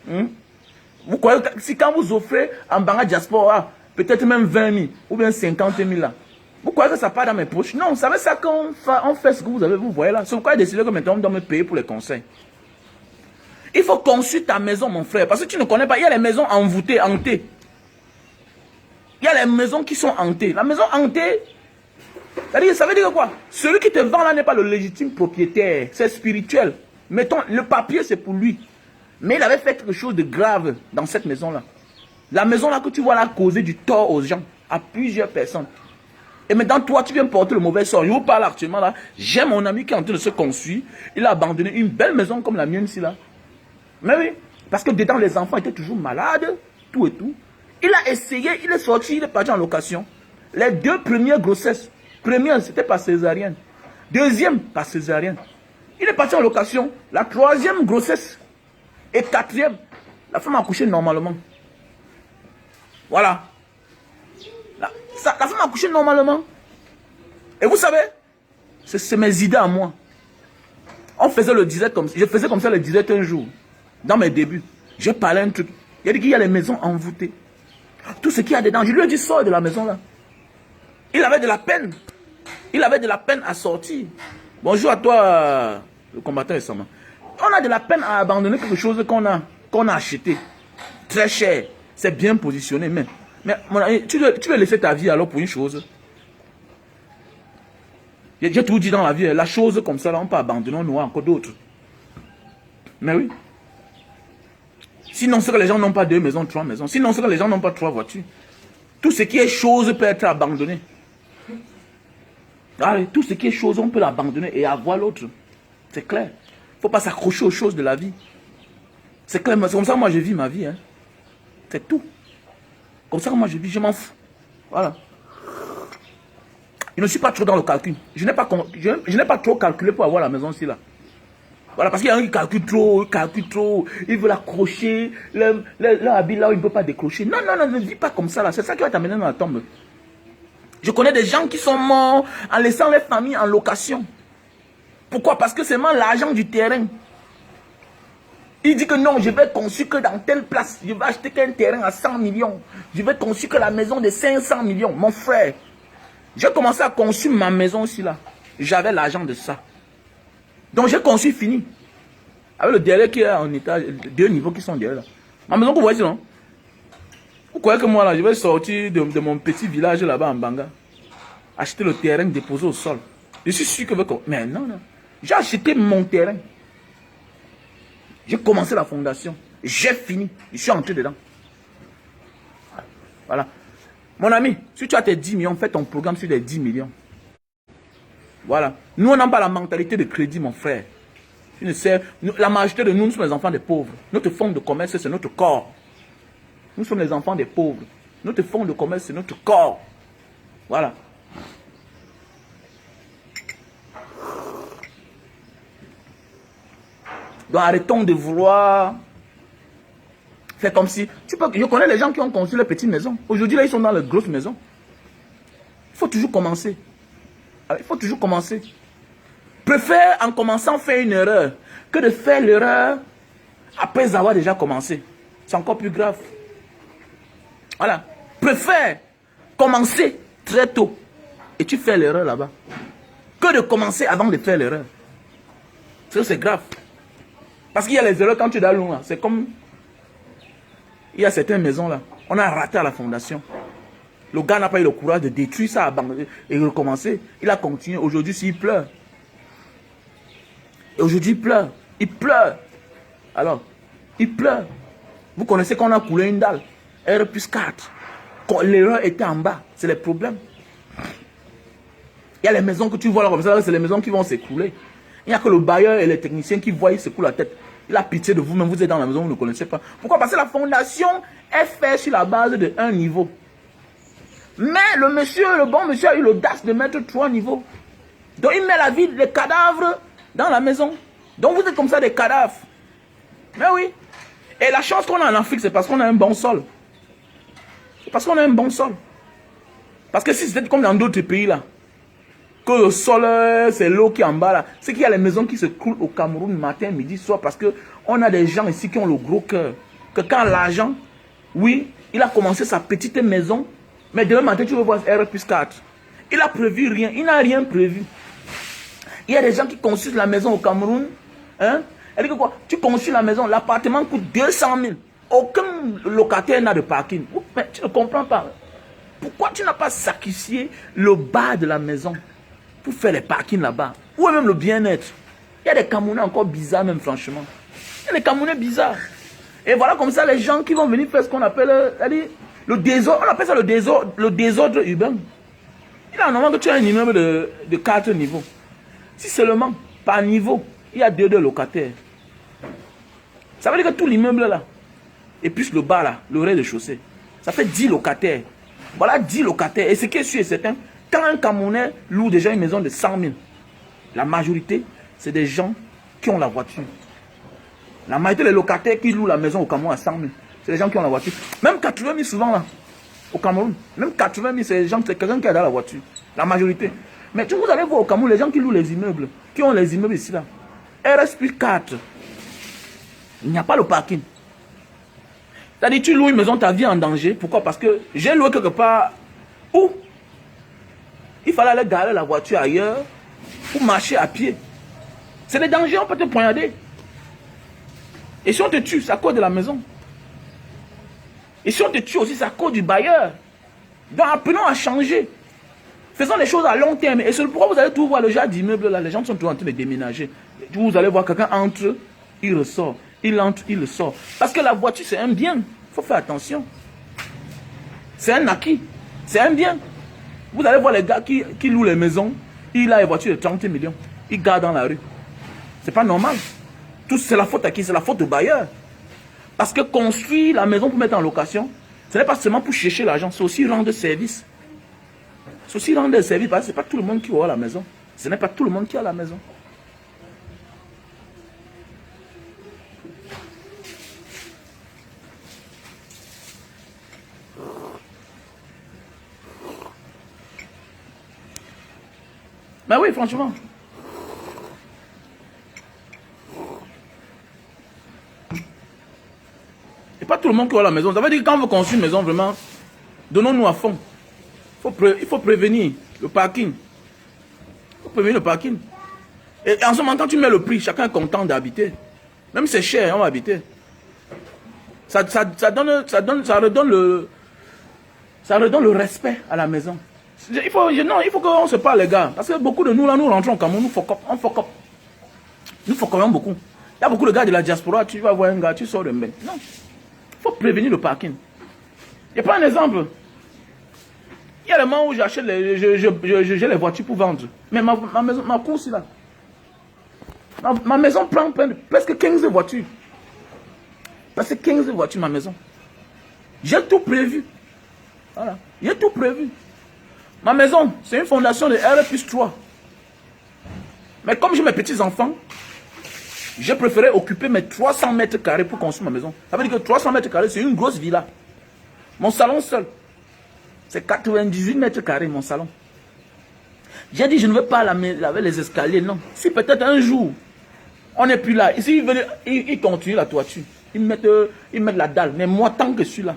Speaker 1: Vous croyez que si quand vous offrez en Mbanga Diaspora, peut-être même 20 000 ou bien 50 000 là, Vous croyez que ça part dans mes poches? Non, vous savez ça quand on fait ce que vous voyez là. C'est pourquoi j'ai décidé que maintenant on doit me payer pour les conseils. Il faut construire ta maison, mon frère, parce que tu ne connais pas. Il y a les maisons envoûtées, hantées. Il y a les maisons qui sont hantées. La maison hantée, ça veut dire quoi? Celui qui te vend là n'est pas le légitime propriétaire. C'est spirituel. Mettons, le papier c'est pour lui. Mais il avait fait quelque chose de grave dans cette maison-là. La maison-là que tu vois là causer du tort aux gens, à plusieurs personnes. Et maintenant, toi, tu viens porter le mauvais sort. Je vous parle actuellement là. J'ai mon ami qui est en train de se construire. Il a abandonné une belle maison comme la mienne ici là. Mais oui, parce que dedans, les enfants étaient toujours malades, tout et tout. Il a essayé, il est sorti, il est parti en location. Les 2 premières grossesses, première, c'était par césarienne. Deuxième, par césarienne. Il est parti en location. La 3e grossesse et 4e, la femme a accouché normalement. Voilà. La femme a accouché normalement. Et vous savez, c'est mes idées à moi. On faisait le direct comme ça. Je faisais comme ça le direct un jour. Dans mes débuts. Je parlais un truc. Il a dit qu'il y a les maisons envoûtées. Tout ce qu'il y a dedans. Je lui ai dit, sors de la maison là. Il avait de la peine. Il avait de la peine à sortir. Bonjour à toi, le combattant récemment. On a de la peine à abandonner quelque chose qu'on a acheté. Très cher. C'est bien positionné même. Mais mon ami, tu veux laisser ta vie alors pour une chose. J'ai tout dit dans la vie. La chose comme ça, là, on peut abandonner, on aura encore d'autres. Mais oui. Sinon, c'est que les gens n'ont pas 2 maisons, 3 maisons. Sinon, c'est que les gens n'ont pas 3 voitures. Tout ce qui est chose peut être abandonné. Allez, tout ce qui est chose, on peut l'abandonner et avoir l'autre. C'est clair. Il ne faut pas s'accrocher aux choses de la vie. C'est clair. C'est comme ça que moi je vis ma vie. Hein. C'est tout. Comme ça que moi je vis, je m'en fous. Voilà. Je ne suis pas trop dans le calcul. Je n'ai pas trop calculé pour avoir la maison ici là. Voilà, parce qu'il y a un qui calcule trop, il veut l'accrocher, leur habit là où il ne peut pas décrocher. Non, ne vis pas comme ça là, c'est ça qui va t'amener dans la tombe. Je connais des gens qui sont morts en laissant les familles en location. Pourquoi? Parce que c'est seulement l'argent du terrain. Il dit que non, je vais construire que dans telle place, je vais acheter qu'un terrain à 100 millions. Je vais construire que la maison de 500 millions. Mon frère, j'ai commencé à construire ma maison aussi là. J'avais l'argent de ça. Donc j'ai conçu fini. Avec le derrière qui est en étage, 2 niveaux qui sont derrière là. Ma maison que vous voyez, non? Vous croyez que moi là, je vais sortir de mon petit village là-bas en Banga, acheter le terrain, déposer au sol. Je suis sûr que... Mais non. J'ai acheté mon terrain. J'ai commencé la fondation. J'ai fini. Je suis entré dedans. Voilà. Mon ami, si tu as tes 10 millions, fais ton programme sur les 10 millions. Voilà. Nous, on n'a pas la mentalité de crédit, mon frère. Tu ne sais, la majorité de nous sommes les enfants des pauvres. Notre fonds de commerce, c'est notre corps. Nous sommes les enfants des pauvres. Notre fonds de commerce, c'est notre corps. Voilà. Donc arrêtons de vouloir faire comme si... Je connais les gens qui ont construit les petites maisons. Aujourd'hui, là, ils sont dans les grosses maisons. Il faut toujours commencer. Il faut toujours commencer. Préfère en commençant faire une erreur que de faire l'erreur après avoir déjà commencé. C'est encore plus grave. Voilà. Préfère commencer très tôt et tu fais l'erreur là-bas que de commencer avant de faire l'erreur. C'est grave. Parce qu'il y a les erreurs quand tu es dans l'eau. C'est comme... Il y a certaines maisons là. On a raté à la fondation. Le gars n'a pas eu le courage de détruire ça et recommencer. Il a continué. Aujourd'hui, s'il pleure. Et aujourd'hui, il pleure. Il pleure. Alors, il pleure. Vous connaissez qu'on a coulé une dalle. R plus 4. Quand l'erreur était en bas, c'est les problèmes. Il y a les maisons que tu vois là comme ça, c'est les maisons qui vont s'écrouler. Il n'y a que le bailleur et les techniciens qui voient, ils secouent la tête. Il a pitié de vous, même vous êtes dans la maison, vous ne connaissez pas. Pourquoi? Parce que la fondation est faite sur la base de 1 niveau. Mais le bon monsieur a eu l'audace de mettre 3 niveaux. Donc il met la vie des cadavres dans la maison. Donc vous êtes comme ça des cadavres. Mais oui. Et la chance qu'on a en Afrique, c'est parce qu'on a un bon sol. C'est parce qu'on a un bon sol. Parce que si c'était comme dans d'autres pays là, que le sol, c'est l'eau qui est en bas là, c'est qu'il y a les maisons qui se coulent au Cameroun matin, midi, soir, parce qu'on a des gens ici qui ont le gros cœur. Que quand l'argent, oui, il a commencé sa petite maison, mais demain matin, tu veux voir R plus 4. Il a prévu rien. Il n'a rien prévu. Il y a des gens qui construisent la maison au Cameroun. Hein? Elle dit que quoi? Tu construis la maison, l'appartement coûte 200 000. Aucun locataire n'a de parking. Mais tu ne comprends pas. Pourquoi tu n'as pas sacrifié le bas de la maison pour faire les parkings là-bas? Ou même le bien-être. Il y a des Camerounais encore bizarres même, franchement. Il y a des Camerounais bizarres. Et voilà comme ça les gens qui vont venir faire ce qu'on appelle le désordre. On appelle ça le désordre urbain. Il est normal que tu aies un immeuble de 4 niveaux. Si seulement par niveau, il y a 2 locataires. Ça veut dire que tout l'immeuble là, et plus le bas là, le rez-de-chaussée, ça fait 10 locataires. Voilà 10 locataires. Et ce qui est sûr et certain, quand un Camerounais loue déjà une maison de 100 000, la majorité, c'est des gens qui ont la voiture. La majorité des locataires qui louent la maison au Cameroun à 100 000, c'est des gens qui ont la voiture. Même 80 000 souvent là, au Cameroun, même 80 000, c'est quelqu'un qui a dans la voiture. La majorité. Mais vous allez voir au Cameroun, les gens qui louent les immeubles, qui ont les immeubles ici là, RS 4, il n'y a pas le parking. C'est-à-dire, tu loues une maison, ta vie est en danger. Pourquoi? Parce que j'ai loué quelque part où il fallait aller garer la voiture ailleurs pour marcher à pied. C'est des dangers, on peut te poignarder. Et si on te tue, c'est à cause de la maison. Et si on te tue aussi, c'est à cause du bailleur. Donc apprenons à changer. Faisons les choses à long terme. Et c'est pourquoi vous allez tout voir le genre d'immeuble là. Les gens sont toujours en train de déménager. Vous allez voir quelqu'un entre, il ressort. Il entre, il ressort. Parce que la voiture, c'est un bien. Il faut faire attention. C'est un acquis. C'est un bien. Vous allez voir les gars qui louent les maisons. Il a une voiture de 30 millions. Il garde dans la rue. C'est pas normal. Tout c'est la faute à qui? C'est la faute au bailleur. Parce que construire la maison pour mettre en location, ce n'est pas seulement pour chercher l'argent, c'est aussi rendre service. C'est aussi rendre service parce que ce n'est pas tout le monde qui aura la maison. Ce n'est pas tout le monde qui a la maison. Ben oui, franchement. Et pas tout le monde qui aura la maison. Ça veut dire que quand on construit une maison, vraiment, donnons-nous à fond. Il faut prévenir le parking. Il faut prévenir le parking. Et en ce moment, quand tu mets le prix, chacun est content d'habiter. Même si c'est cher, on va habiter. Ça redonne le respect à la maison. Il faut qu'on se parle, les gars. Parce que beaucoup de nous, là, nous rentrons au Cameroun, on fuck up. Nous fuckons beaucoup. Il y a beaucoup de gars de la diaspora, tu vas voir un gars, tu sors de mec. Non. Il faut prévenir le parking. Je prends un exemple. Il y a des moments où j'achète j'ai les voitures pour vendre. Mais ma course là. Ma maison prend presque 15 voitures. Presque 15 voitures, ma maison. J'ai tout prévu. Voilà. J'ai tout prévu. Ma maison, c'est une fondation de R+3. Mais comme j'ai mes petits-enfants, j'ai préféré occuper mes 300 mètres carrés pour construire ma maison. Ça veut dire que 300 mètres carrés, c'est une grosse villa. Mon salon seul, c'est 98 mètres carrés, mon salon. J'ai dit, je ne veux pas laver les escaliers, non. Si peut-être un jour, on n'est plus là. Ici, ils continuent la toiture. Ils mettent la dalle. Mais moi, tant que je suis là,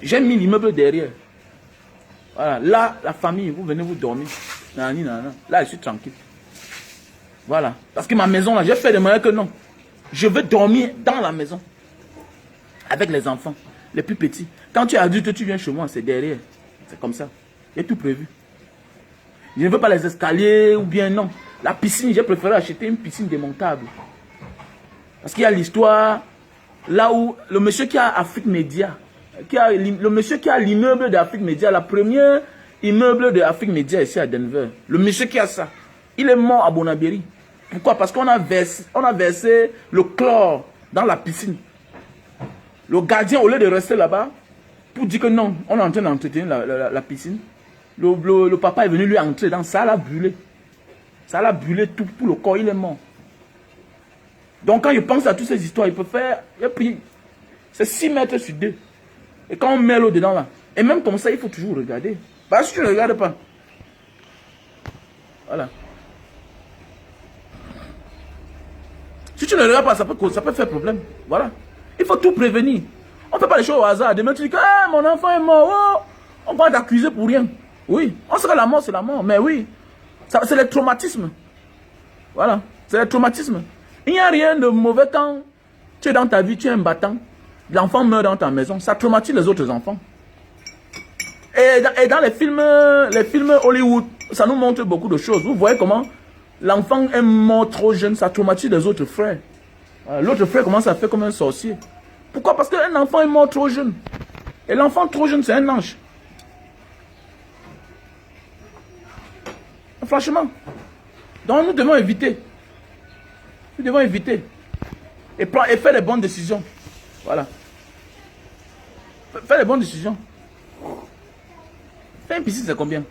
Speaker 1: j'ai mis l'immeuble derrière. Voilà. Là, la famille, vous venez vous dormir. Nani, nana. Là, je suis tranquille. Voilà. Parce que ma maison, là, j'ai fait de manière que non. Je veux dormir dans la maison. Avec les enfants, les plus petits. Quand tu es adulte, tu viens chez moi, c'est derrière. C'est comme ça. J'ai tout prévu. Je ne veux pas les escaliers ou bien non. La piscine, j'ai préféré acheter une piscine démontable. Parce qu'il y a l'histoire, là où le monsieur qui a Afrique Média, le monsieur qui a l'immeuble d'Afrique Média, la première immeuble d'Afrique Média ici à Denver, le monsieur qui a ça, il est mort à Bonabéry. Pourquoi? Parce qu'on a versé le chlore dans la piscine. Le gardien, au lieu de rester là-bas, pour dire que non, on est en train d'entretenir la piscine, le papa est venu lui entrer dans ça, l'a brûlé. Ça l'a brûlé tout le corps, il est mort. Donc quand je pense à toutes ces histoires, il peut faire, c'est 6 mètres sur 2. Et quand on met l'eau dedans là, et même comme ça, il faut toujours regarder. Parce que tu ne regardes pas. Voilà. Si tu ne regardes pas, ça peut faire problème. Voilà. Il faut tout prévenir. On ne fait pas les choses au hasard. Demain, tu dis que mon enfant est mort. Oh, on va t'accuser pour rien. Oui, on sait que la mort, c'est la mort. Mais oui, c'est le traumatisme. Voilà, c'est le traumatisme. Il n'y a rien de mauvais quand tu es dans ta vie, tu es un battant. L'enfant meurt dans ta maison. Ça traumatise les autres enfants. Et dans les films Hollywood, ça nous montre beaucoup de choses. Vous voyez comment l'enfant est mort trop jeune, ça traumatise les autres frères. L'autre frère commence à faire comme un sorcier. Pourquoi? Parce qu'un enfant est mort trop jeune. Et l'enfant trop jeune, c'est un ange. Franchement. Donc nous devons éviter. Nous devons éviter. Et faire les bonnes décisions. Voilà. Faire les bonnes décisions. Faire une piscine, c'est combien?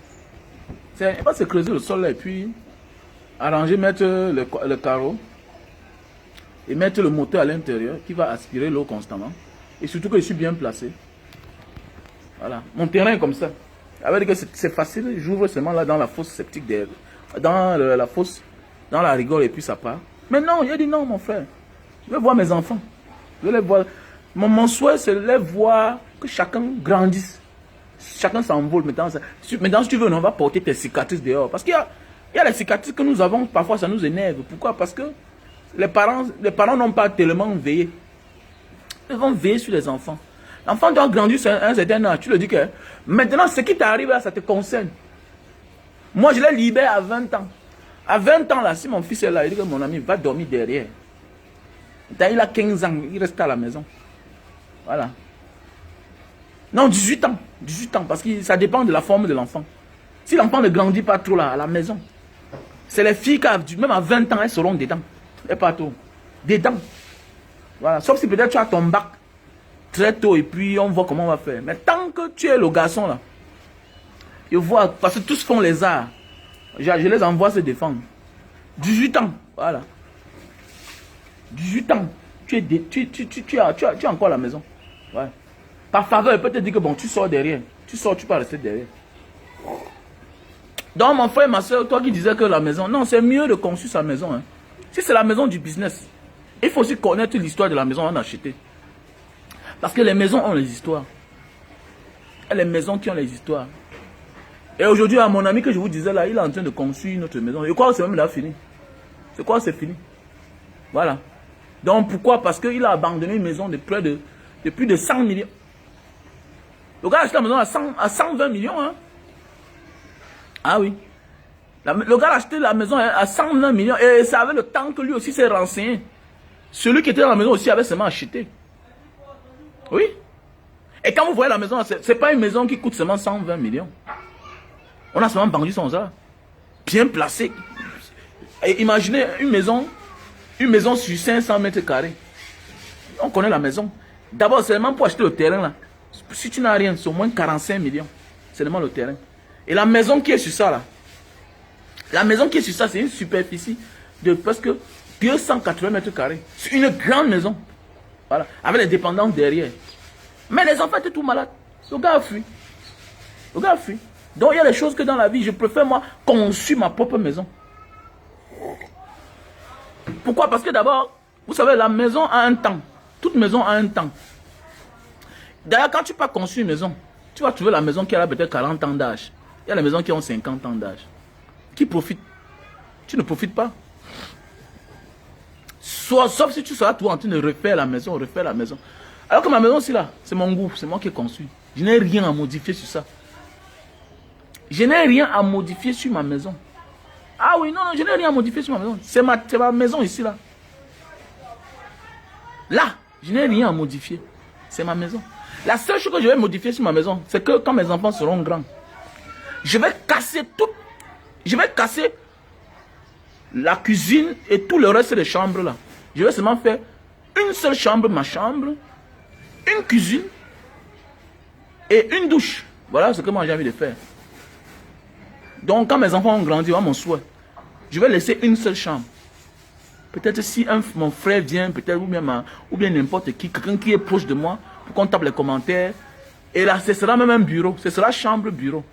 Speaker 1: C'est pas se creuser le sol là, et puis arranger, mettre le carreau et mettre le moteur à l'intérieur qui va aspirer l'eau constamment. Et surtout que je suis bien placé. Voilà. Mon terrain est comme ça. Avec que c'est facile, j'ouvre seulement là dans la fosse septique, dans la fosse, dans la rigole et puis ça part. Mais non, il a dit non mon frère. Je veux voir mes enfants. Je veux les voir. Mon souhait c'est de les voir, que chacun grandisse. Chacun s'envole. Maintenant, si tu veux, on va porter tes cicatrices dehors. Parce qu'il y a les cicatrices que nous avons, parfois ça nous énerve. Pourquoi? Parce que les parents n'ont pas tellement veillé. Ils vont veiller sur les enfants. L'enfant doit grandir sur un certain âge. Tu le dis que maintenant, ce qui t'arrive là, ça te concerne. Moi, je l'ai libéré à 20 ans. À 20 ans, là, si mon fils est là, il dit que mon ami va dormir derrière. Il a 15 ans, il reste à la maison. Voilà. Non, 18 ans. 18 ans, parce que ça dépend de la forme de l'enfant. Si l'enfant ne grandit pas trop là, à la maison, c'est les filles qui, même à 20 ans, elles seront dedans. Et pas trop. Dedans. Voilà. Sauf si peut-être tu as ton bac très tôt et puis on voit comment on va faire. Mais tant que tu es le garçon là, je vois, parce que tous font les arts. Je les envoie se défendre. 18 ans, voilà. 18 ans, tu es encore à la maison. Ouais. Par faveur, il peut te dire que bon, tu sors derrière. Tu sors, tu peux rester derrière. Donc mon frère, ma soeur, toi qui disais que la maison, non, c'est mieux de construire sa maison. Hein. Si c'est la maison du business, il faut aussi connaître l'histoire de la maison qu'on a achetée. Parce que les maisons ont les histoires. Et les maisons qui ont les histoires. Et aujourd'hui, à mon ami que je vous disais là, il est en train de construire notre maison. Je crois que c'est même là fini. Je crois que c'est fini. Voilà. Donc pourquoi? Parce qu'il a abandonné une maison de plus de 100 millions. Le gars a acheté la maison à 120 millions. Hein? Ah oui. Le gars a acheté la maison à 120 millions. Et ça avait le temps que lui aussi s'est renseigné. Celui qui était dans la maison aussi avait seulement acheté. Oui. Et quand vous voyez la maison, ce n'est pas une maison qui coûte seulement 120 millions. On a seulement vendu son ça. Bien placé. Et imaginez une maison sur 500 mètres carrés. On connaît la maison. D'abord, seulement pour acheter le terrain là. Si tu n'as rien, c'est au moins 45 millions. Seulement le terrain. Et la maison qui est sur ça là. La maison qui est sur ça, c'est une superficie de presque 280 mètres carrés. C'est une grande maison. Voilà. Avec les dépendances derrière. Mais les enfants étaient tout malades. Le gars a fui. Le gars a fui. Donc il y a des choses que dans la vie, je préfère moi construire ma propre maison. Pourquoi? Parce que d'abord, vous savez, la maison a un temps. Toute maison a un temps. D'ailleurs, quand tu pars construire une maison, tu vas trouver la maison qui a peut-être 40 ans d'âge. Il y a les maisons qui ont 50 ans d'âge. Qui profitent? Tu ne profites pas. Sauf si tu seras tout en train de refaire la maison, Alors que ma maison, c'est là, c'est mon goût, c'est moi qui ai construit. Je n'ai rien à modifier sur ça. Je n'ai rien à modifier sur ma maison. Ah oui, non, je n'ai rien à modifier sur ma maison. C'est ma maison ici, là. Là, je n'ai rien à modifier. C'est ma maison. La seule chose que je vais modifier sur ma maison, c'est que quand mes enfants seront grands, je vais casser tout. Je vais casser la cuisine et tout le reste des chambres, là. Je vais seulement faire une seule chambre, ma chambre, une cuisine et une douche. Voilà ce que moi j'ai envie de faire. Donc quand mes enfants ont grandi, mon souhait, je vais laisser une seule chambre. Peut-être si mon frère vient, peut-être ou bien n'importe qui, quelqu'un qui est proche de moi, pour qu'on tape les commentaires. Et là, ce sera même un bureau. Ce sera chambre-bureau.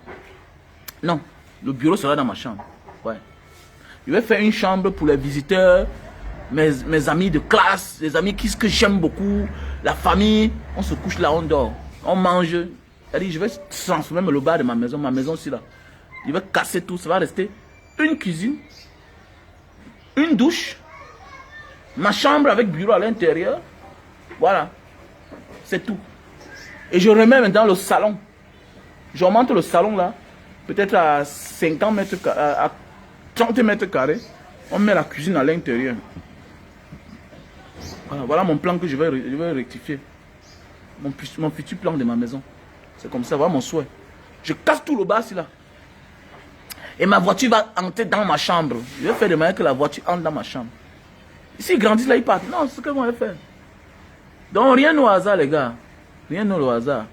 Speaker 1: Non, le bureau sera dans ma chambre. Ouais. Je vais faire une chambre pour les visiteurs, mes amis de classe, les amis que j'aime beaucoup, la famille. On se couche là, on dort, on mange. C'est-à-dire, je vais transformer le bas de ma maison aussi là. Je vais casser tout, ça va rester une cuisine, une douche, ma chambre avec bureau à l'intérieur. Voilà, c'est tout. Et je remets maintenant le salon. J'augmente le salon là, peut-être à 50 mètres, à 30 mètres carrés. On met la cuisine à l'intérieur. Voilà mon plan que je vais rectifier. Mon futur plan de ma maison. C'est comme ça, voilà mon souhait. Je casse tout le bas ici là. Et ma voiture va entrer dans ma chambre. Je vais faire de manière que la voiture entre dans ma chambre. S'ils grandissent là, ils partent. Non, c'est ce qu'on va faire. Donc rien au hasard les gars. Rien au hasard.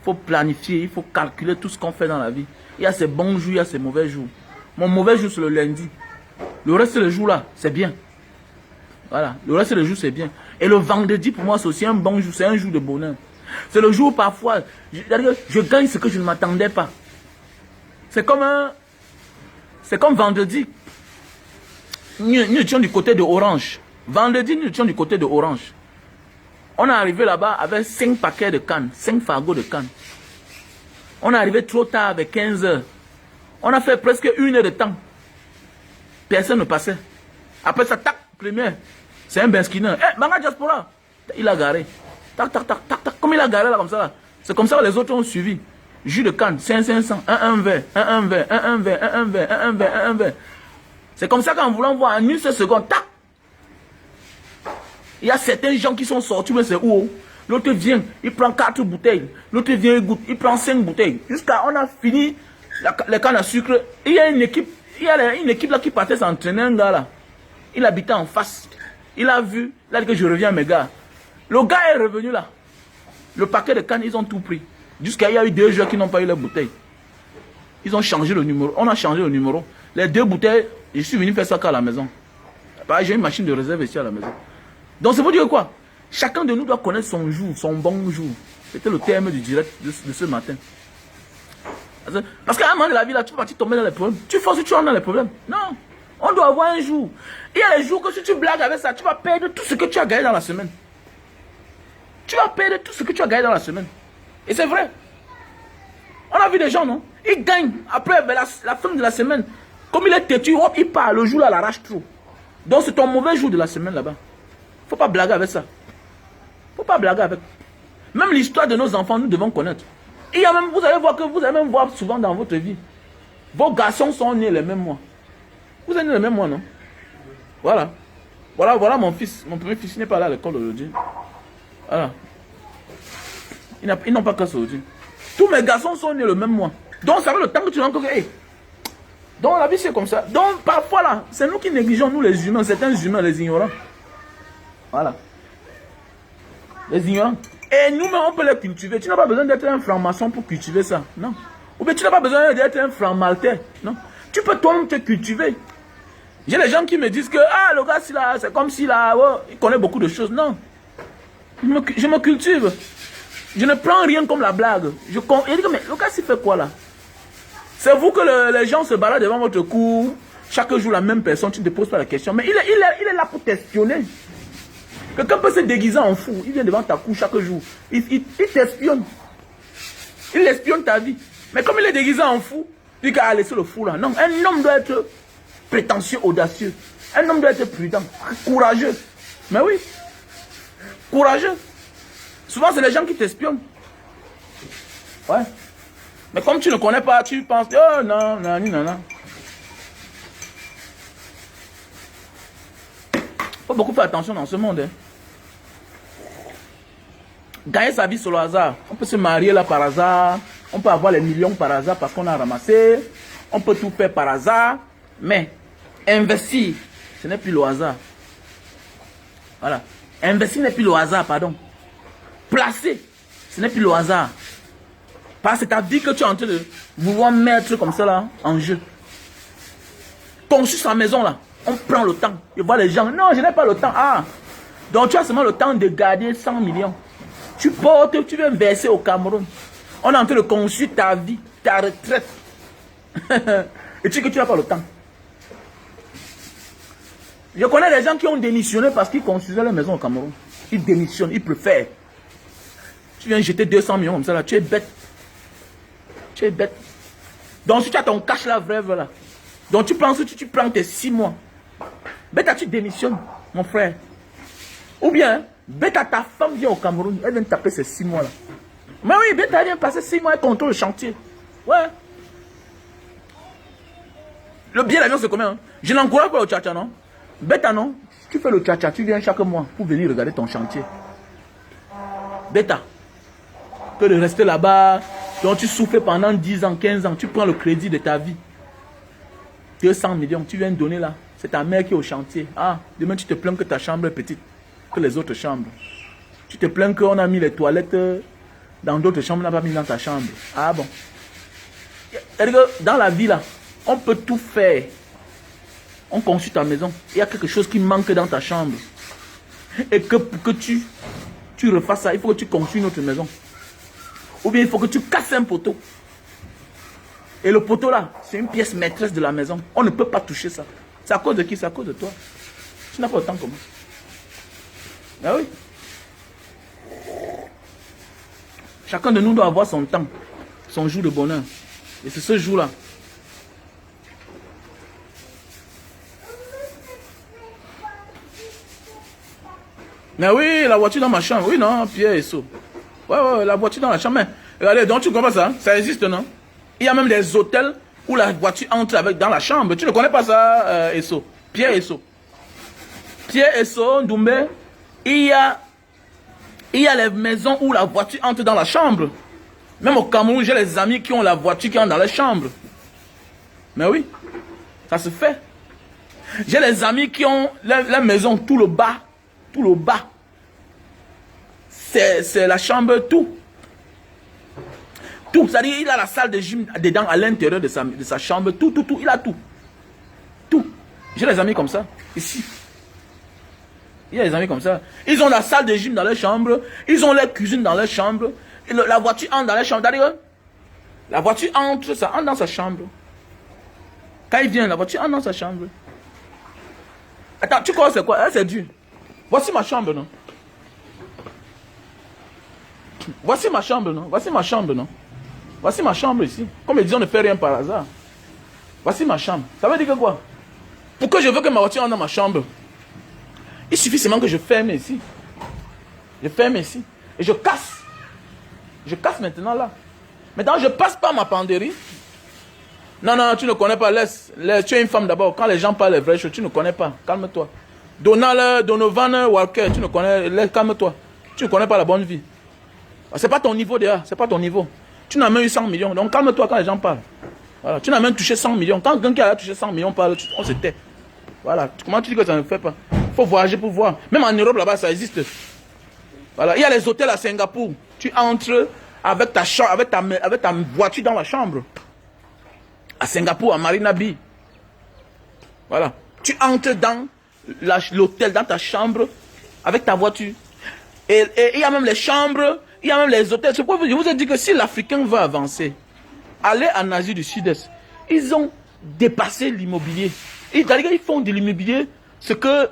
Speaker 1: Il faut planifier, il faut calculer tout ce qu'on fait dans la vie. Il y a ses bons jours, il y a ses mauvais jours. Mon mauvais jour c'est le lundi. Le reste des jours là, c'est bien. Voilà, le reste des jours c'est bien. Et le vendredi pour moi c'est aussi un bon jour, c'est un jour de bonheur. C'est le jour parfois, je gagne ce que je ne m'attendais pas. C'est comme vendredi. Nous étions du côté de Orange. Vendredi, nous étions du côté de Orange. On est arrivé là-bas avec 5 paquets de cannes, 5 fargots de cannes. On est arrivé trop tard avec 15 heures. On a fait presque 1 heure de temps. Personne ne passait. Après ça, tac, première. C'est un Benskiner. Eh, Banga Diaspora. Il a garé. Tac, tac, tac, tac, tac. Comme il a garé là, comme ça. C'est comme ça que les autres ont suivi. Jus de canne, 500, 1 verre, 1 verre, 1 verre, 1 verre, 1 verre, 1 verre. C'est comme ça qu'en voulant voir en une seule seconde, tac. Il y a certains gens qui sont sortis, mais c'est où? L'autre vient, il prend 4 bouteilles. L'autre vient, il goûte, il prend 5 bouteilles. Jusqu'à on a fini les cannes à sucre. Il y a une équipe, là qui partait s'entraîner, un gars là. Il habitait en face. Il a vu, il a dit que je reviens mes gars. Le gars est revenu là. Le paquet de cannes, ils ont tout pris. Jusqu'à il y a eu 2 joueurs qui n'ont pas eu les bouteilles. Ils ont changé le numéro. On a changé le numéro. Les 2 bouteilles, je suis venu faire ça qu'à la maison. J'ai une machine de réserve ici à la maison. Donc c'est pour dire quoi? Chacun de nous doit connaître son jour, son bon jour. C'était le terme du direct de ce matin. Parce qu'à un moment de la vie, là, tu vas tomber dans les problèmes. Tu forces, tu rentres dans les problèmes. Non. On doit avoir un jour. Il y a les jours que si tu blagues avec ça, tu vas perdre tout ce que tu as gagné dans la semaine. Tu vas perdre tout ce que tu as gagné dans la semaine. Et c'est vrai. On a vu des gens, non? Ils gagnent. Après, ben, la fin de la semaine, comme il est têtu, hop, il part. Le jour là, l'arrache trop. Donc c'est ton mauvais jour de la semaine là-bas. Faut pas blaguer avec ça. Faut pas blaguer avec. Même l'histoire de nos enfants, nous devons connaître. Il y a même, vous allez même voir souvent dans votre vie. Vos garçons sont nés les mêmes mois. Vous êtes nés les mêmes mois, non? Voilà. Voilà mon fils. Mon premier fils n'est pas là à l'école aujourd'hui. Voilà. Ils n'ont pas qu'à aujourd'hui. Tous mes garçons sont nés le même mois. Donc ça fait le temps que tu rentres. Hey. Donc la vie c'est comme ça. Donc parfois là, c'est nous qui négligeons, nous les humains, certains humains, les ignorants. Voilà. Les ignorants. Et nous-mêmes, on peut les cultiver. Tu n'as pas besoin d'être un franc-maçon pour cultiver ça. Non. Ou bien tu n'as pas besoin d'être un franc-maltais. Non. Tu peux toi-même te cultiver. J'ai des gens qui me disent que le gars, c'est comme s'il il connaît beaucoup de choses. Non. Je me cultive. Je ne prends rien comme la blague. Il dit que, mais le gars, il fait quoi là? C'est vous que les gens se baladent devant votre cour. Chaque jour, la même personne, tu ne te poses pas la question. Mais il est là pour t'espionner. Quelqu'un peut se déguiser en fou. Il vient devant ta cour chaque jour. Il t'espionne. Il espionne ta vie. Mais comme il est déguisé en fou, il dit qu'à laisser le fou là. Non, un homme doit être prétentieux, audacieux. Un homme doit être prudent, courageux. Mais oui, courageux. Souvent, c'est les gens qui t'espionnent. Ouais. Mais comme tu ne connais pas, tu penses, oh non, non, non, non. Il faut beaucoup faire attention dans ce monde. Hein. Gagner sa vie sur le hasard. On peut se marier là par hasard. On peut avoir les millions par hasard parce qu'on a ramassé. On peut tout faire par hasard. Mais investir, ce n'est plus le hasard. Voilà. Investir n'est plus le hasard, pardon. Placer, ce n'est plus le hasard. Parce que ta vie que tu es en train de vouloir mettre comme ça là en jeu. Construire sa maison là. On prend le temps. Je vois les gens. Non, je n'ai pas le temps. Ah. Donc tu as seulement le temps de garder 100 millions. Tu portes, tu viens verser au Cameroun. On est en train de construire ta vie, ta retraite. Et tu sais que tu n'as pas le temps. Je connais des gens qui ont démissionné parce qu'ils construisaient leur maison au Cameroun. Ils démissionnent, ils préfèrent. Tu viens jeter 200 millions comme ça là, tu es bête.
Speaker 2: Tu es bête. Donc si tu as ton cash là, vrai, là. Donc tu penses que tu prends tes 6 mois. Bête, tu démissionnes, mon frère. Ou bien, bête, ta femme vient au Cameroun, elle vient taper ces 6 mois là. Mais oui, bête, elle vient passer 6 mois, elle contrôle le chantier. Ouais. Le billet d'avion c'est combien hein? Je n'encourage pas le tcha-tcha, non? Bêta, non? Tu fais le tcha-tcha, tu viens chaque mois pour venir regarder ton chantier. Bêta. Que de rester là-bas, donc tu souffres pendant 10 ans, 15 ans, tu prends le crédit de ta vie. 200 millions, tu viens donner là. C'est ta mère qui est au chantier. Ah, demain tu te plains que ta chambre est petite que les autres chambres. Tu te plains qu'on a mis les toilettes dans d'autres chambres, on n'a pas mis dans ta chambre. Ah bon. Dans la vie là, on peut tout faire. On construit ta maison. Il y a quelque chose qui manque dans ta chambre. Et que pour que tu refasses ça, il faut que tu construis une autre maison. Ou bien il faut que tu casses un poteau. Et le poteau là, c'est une pièce maîtresse de la maison. On ne peut pas toucher ça. C'est à cause de qui? C'est à cause de toi. Tu n'as pas autant que moi. Ah oui. Chacun de nous doit avoir son temps, son jour de bonheur. Et c'est ce jour-là. Mais oui, la voiture dans ma chambre. Oui, non, Pierre et So. Ouais, la voiture dans la chambre. Mais, regardez, donc tu comprends ça? Ça existe, non? Il y a même des hôtels où la voiture entre dans la chambre. Tu ne connais pas ça, Esso? Pierre Esso. Pierre Esso, Doumbé, il y a les maisons où la voiture entre dans la chambre. Même au Cameroun, j'ai les amis qui ont la voiture qui entre dans la chambre. Mais oui, ça se fait. J'ai les amis qui ont la maison, tout le bas. Tout le bas. C'est la chambre, tout. Tout, c'est-à-dire il a la salle de gym dedans à l'intérieur de sa chambre, tout, il a tout. Tout. J'ai des amis comme ça, ici. Il y a des amis comme ça. Ils ont la salle de gym dans leur chambre, ils ont leur cuisine dans leur chambre, et la voiture entre dans leur chambre. C'est-à-dire, la voiture entre, ça entre dans sa chambre. Quand il vient, la voiture entre dans sa chambre. Attends, tu crois c'est quoi? C'est dur. Voici ma chambre, non? Voici ma chambre, non? Voici ma chambre, non? Voici ma chambre ici. Comme il dit, on ne fait rien par hasard. Voici ma chambre. Ça veut dire que quoi? Pourquoi je veux que ma voiture entre dans ma chambre? Il suffit seulement que je ferme ici. Je ferme ici. Et je casse. Je casse maintenant là. Maintenant, je passe par ma penderie. Non, tu ne connais pas. Laisse. Tu es une femme d'abord. Quand les gens parlent les vraies choses, tu ne connais pas. Calme-toi. Donovan Walker, tu ne connais. Calme-toi. Tu ne connais pas la bonne vie. C'est pas ton niveau déjà. C'est pas ton niveau. Tu n'as même eu 100 millions. Donc calme-toi quand les gens parlent. Voilà. Tu n'as même touché 100 millions. Quand quelqu'un a touché 100 millions parle, on se tait. Voilà. Comment tu dis que ça ne fait pas? Il faut voyager pour voir. Même en Europe là-bas, ça existe. Voilà. Il y a les hôtels à Singapour. Tu entres avec ta chambre, avec ta voiture dans la chambre. À Singapour, à Marina Bay. Voilà. Tu entres dans l'hôtel, dans ta chambre, avec ta voiture. Et il y a même les chambres, il y a même les hôtels. C'est pourquoi je vous ai dit que si l'Africain veut avancer, aller en Asie du Sud-Est, ils ont dépassé l'immobilier. Ils font de l'immobilier ce que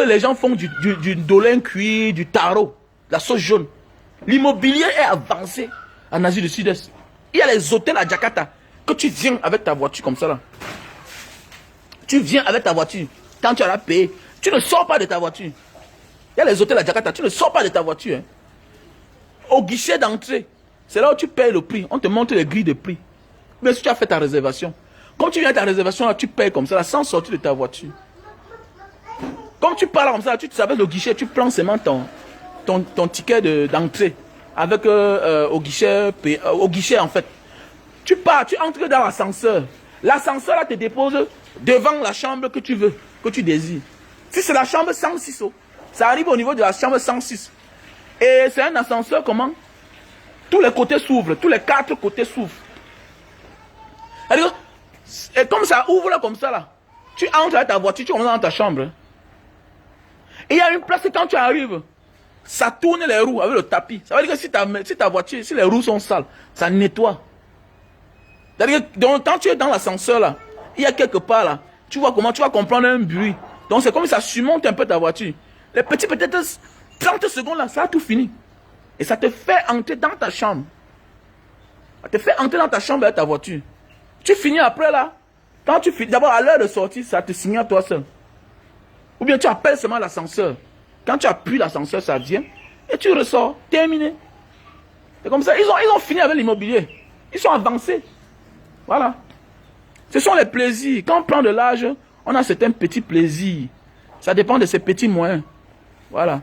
Speaker 2: les gens font du dolin cuit, du taro, de la sauce jaune. L'immobilier est avancé en Asie du Sud-Est. Il y a les hôtels à Jakarta que tu viens avec ta voiture comme ça là. Tu viens avec ta voiture. Quand tu as payé, tu ne sors pas de ta voiture. Il y a les hôtels à Jakarta, tu ne sors pas de ta voiture. Hein. Au guichet d'entrée, c'est là où tu payes le prix. On te montre les grilles de prix. Mais si tu as fait ta réservation, comme tu viens à ta réservation, là, tu payes comme ça, là, sans sortir de ta voiture. Comme tu parles comme ça, tu savais le guichet, tu prends seulement ton ticket d'entrée avec au guichet en fait. Tu pars, tu entres dans l'ascenseur. L'ascenseur là te dépose devant la chambre que tu veux, que tu désires. Si c'est la chambre 106, ça arrive au niveau de la chambre 106. Et c'est un ascenseur comment? Tous les côtés s'ouvrent, tous les 4 côtés s'ouvrent. Et comme ça ouvre là comme ça là, tu entres avec ta voiture, tu rentres dans ta chambre. Et il y a une place quand tu arrives, ça tourne les roues avec le tapis. Ça veut dire que si ta voiture, si les roues sont sales, ça nettoie. Donc quand tu es dans l'ascenseur là, il y a quelque part là, tu vois comment tu vas comprendre un bruit. Donc c'est comme si ça surmonte un peu ta voiture. Les petits peut-être 30 secondes là, ça a tout fini. Et ça te fait entrer dans ta chambre. On te fait entrer dans ta chambre avec ta voiture. Tu finis après là. Quand tu finis, d'abord à l'heure de sortie, ça te signale toi seul. Ou bien tu appelles seulement l'ascenseur. Quand tu appuies l'ascenseur, ça vient. Et tu ressors. Terminé. C'est comme ça. Ils ont fini avec l'immobilier. Ils sont avancés. Voilà. Ce sont les plaisirs. Quand on prend de l'âge, on a certains petits plaisirs. Ça dépend de ces petits moyens. Voilà.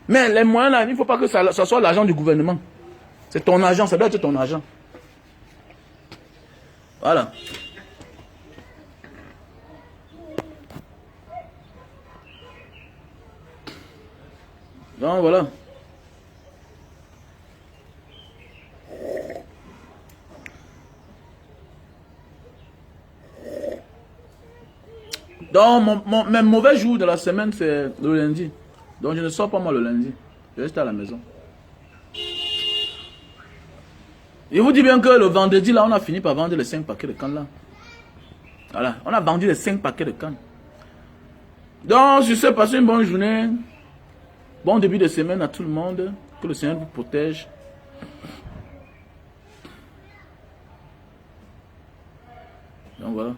Speaker 2: Mais les moyens là, il ne faut pas que ça soit l'argent du gouvernement. C'est ton argent, ça doit être ton argent. Voilà. Donc voilà. Donc mes mauvais jours de la semaine, c'est le lundi. Donc je ne sors pas moi le lundi. Je reste à la maison. Je vous dis bien que le vendredi là, on a fini par vendre les 5 paquets de cannes là. Voilà, on a vendu les 5 paquets de cannes. Donc, je sais, passer une bonne journée. Bon début de semaine à tout le monde. Que le Seigneur vous protège. Donc voilà.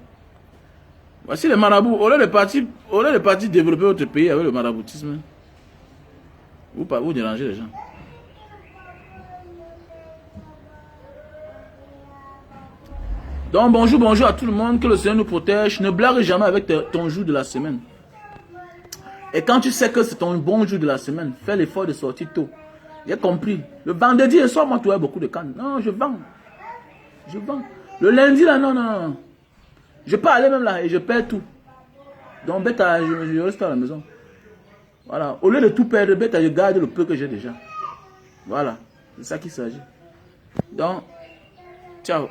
Speaker 2: Voici les marabouts. Au lieu de partir développer votre pays avec le maraboutisme, vous dérangez les gens. Donc bonjour à tout le monde, que le Seigneur nous protège. Ne blague jamais avec ton jour de la semaine. Et quand tu sais que c'est ton bon jour de la semaine, fais l'effort de sortir tôt. J'ai compris. Le vendredi et soir, moi, tu as beaucoup de cannes. Non, je vends. Je vends. Le lundi, là, non. Je peux aller même là et je perds tout. Donc, bêta, je reste à la maison. Voilà. Au lieu de tout perdre, bêta, je garde le peu que j'ai déjà. Voilà. C'est ça qu'il s'agit. Donc, ciao.